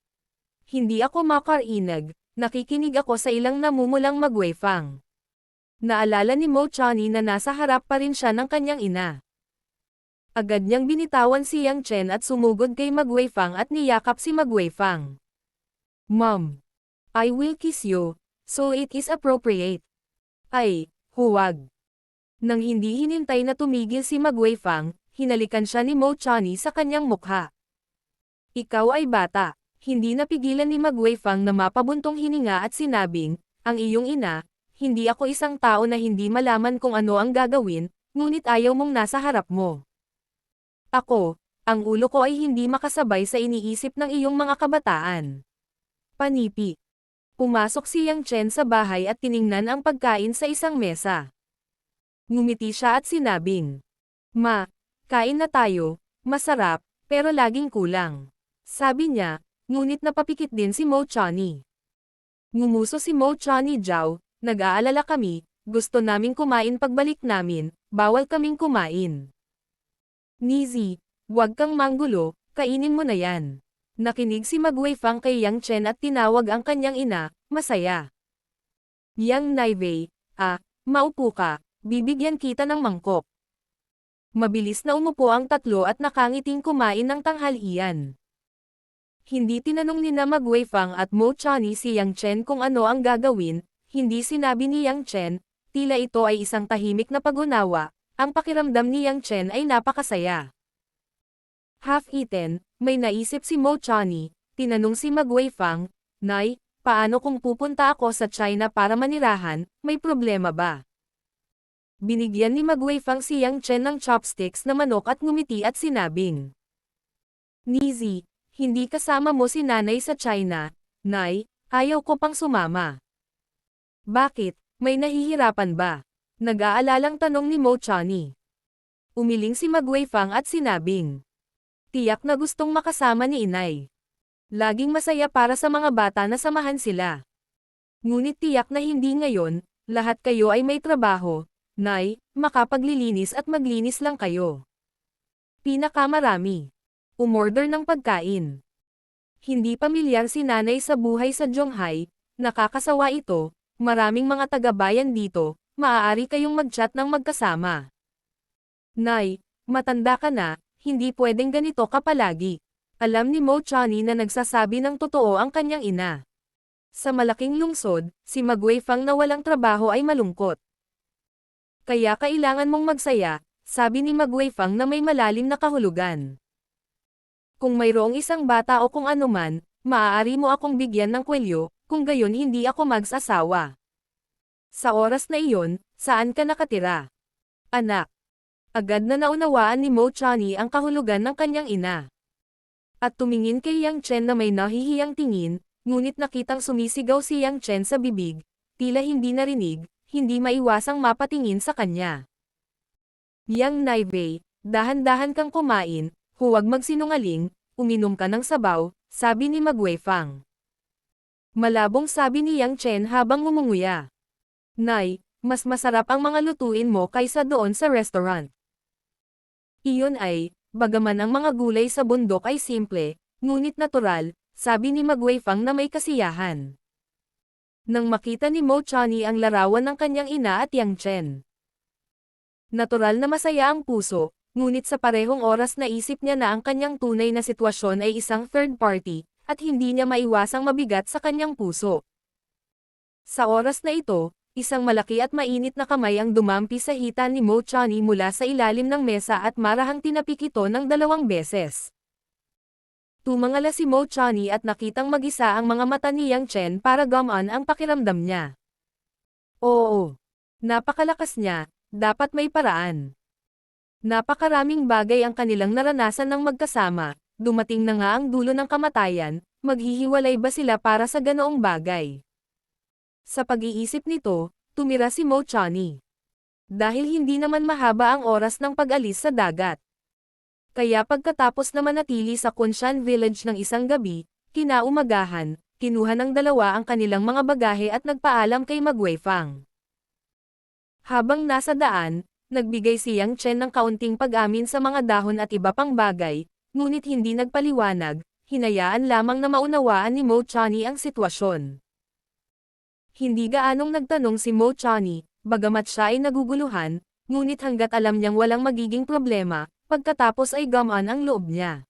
Hindi ako makarinag, nakikinig ako sa ilang namumulang Ma Guifang. Naalala ni Mo Chani na nasa harap pa rin siya ng kanyang ina. Agad niyang binitawan si Yang Chen at sumugod kay Ma Guifang at niyakap si Ma Guifang. Mom, I will kiss you, so it is appropriate. Ay, huwag. Nang hindi hinintay na tumigil si Ma Guifang, hinalikan siya ni Mo Chani sa kanyang mukha. Ikaw ay bata. Hindi napigilan ni Ma Guifang na mapabuntong hininga at sinabing, ang iyong ina, hindi ako isang tao na hindi malaman kung ano ang gagawin, ngunit ayaw mong nasa harap mo. Ako, ang ulo ko ay hindi makasabay sa iniisip ng iyong mga kabataan. Panipi. Pumasok si Yang Chen sa bahay at tiningnan ang pagkain sa isang mesa. Ngumiti siya at sinabing, Ma, kain na tayo, masarap, pero laging kulang. Sabi niya, ngunit napapikit din si Mo Chani. Ngumuso si Mo Chani. Jiao, nag-aalala kami, gusto naming kumain pagbalik namin, bawal kaming kumain. Nizi, huwag kang manggulo, kainin mo na yan. Nakinig si Ma Guifang kay Yang Chen at tinawag ang kanyang ina, masaya. Yang Naivei, maupo ka, bibigyan kita ng mangkok. Mabilis na umupo ang tatlo at nakangiting kumain ng tanghalian. Hindi tinanong ni Ma Guifang at Mo Chani si Yang Chen kung ano ang gagawin, hindi sinabi ni Yang Chen, tila ito ay isang tahimik na pag-unawa, ang pakiramdam ni Yang Chen ay napakasaya. Half-eaten, may naisip si Mo Chani, tinanong si Ma Guifang, Nay, paano kung pupunta ako sa China para manirahan, may problema ba? Binigyan ni Ma Guifang si Yang Chen ng chopsticks na manok at ngumiti at sinabing, Nizi, hindi kasama mo si nanay sa China, Nay, ayaw ko pang sumama. Bakit, may nahihirapan ba? Nag-aalalang tanong ni Mo Chani. Umiling si Ma Guifang at sinabing, tiyak na gustong makasama ni inay. Laging masaya para sa mga bata na samahan sila. Ngunit tiyak na hindi ngayon, lahat kayo ay may trabaho, Nay, makapaglilinis at maglinis lang kayo. Pinakamarami. Umorder ng pagkain. Hindi pamilyar si nanay sa buhay sa Zhonghai, nakakasawa ito, maraming mga taga-bayan dito, maaari kayong mag-chat ng magkasama. Nay, matanda ka na, hindi pwedeng ganito ka palagi. Alam ni Mo Chani na nagsasabi ng totoo ang kanyang ina. Sa malaking lungsod, si Magwei-fang na walang trabaho ay malungkot. Kaya kailangan mong magsaya, sabi ni Magwei-fang na may malalim na kahulugan. Kung mayroong isang bata o kung anuman, maaari mo akong bigyan ng kwelyo, kung gayon hindi ako mag-asawa. Sa oras na iyon, saan ka nakatira? Anak. Agad na naunawaan ni Mo Chani ang kahulugan ng kanyang ina. At tumingin kay Yang Chen na may nahihiyang tingin, ngunit nakitang sumisigaw si Yang Chen sa bibig, tila hindi narinig, hindi maiwasang mapatingin sa kanya. Yang Naivei, dahan-dahan kang kumain, huwag magsinungaling, uminom ka ng sabaw, sabi ni Magwei-fang. Malabong sabi ni Yang Chen habang ngumunguya. Nay, mas masarap ang mga lutuin mo kaysa doon sa restaurant. Iyon ay, bagaman ang mga gulay sa bundok ay simple, ngunit natural, sabi ni Magwei-fang na may kasiyahan. Nang makita ni Mo Chani ang larawan ng kanyang ina at Yang Chen. Natural na masaya ang puso, ngunit sa parehong oras naisip niya na ang kanyang tunay na sitwasyon ay isang third party, at hindi niya maiwasang mabigat sa kanyang puso. Sa oras na ito, isang malaki at mainit na kamay ang dumampi sa hita ni Mo Chani mula sa ilalim ng mesa at marahang tinapik ito ng 2 beses. Tumangala si Mo Chani at nakitang mag-isa ang mga mata ni Yang Chen para gumaan ang pakiramdam niya. Oo. Napakalakas niya, dapat may paraan. Napakaraming bagay ang kanilang naranasan ng magkasama, dumating na nga ang dulo ng kamatayan, maghihiwalay ba sila para sa ganoong bagay? Sa pag-iisip nito, tumira si Mo Chani. Dahil hindi naman mahaba ang oras ng pag-alis sa dagat. Kaya pagkatapos na manatili sa Kunshan Village ng isang gabi, kinaumagahan, kinuha ng dalawa ang kanilang mga bagahe at nagpaalam kay Magwei-fang. Habang nasa daan, nagbigay si Yang Chen ng kaunting pag-amin sa mga dahon at iba pang bagay, ngunit hindi nagpaliwanag, hinayaan lamang na maunawaan ni Mo Chani ang sitwasyon. Hindi gaanong nagtanong si Mo Chani, bagamat siya ay naguguluhan, ngunit hanggat alam niyang walang magiging problema, pagkatapos ay gumaan ang loob niya.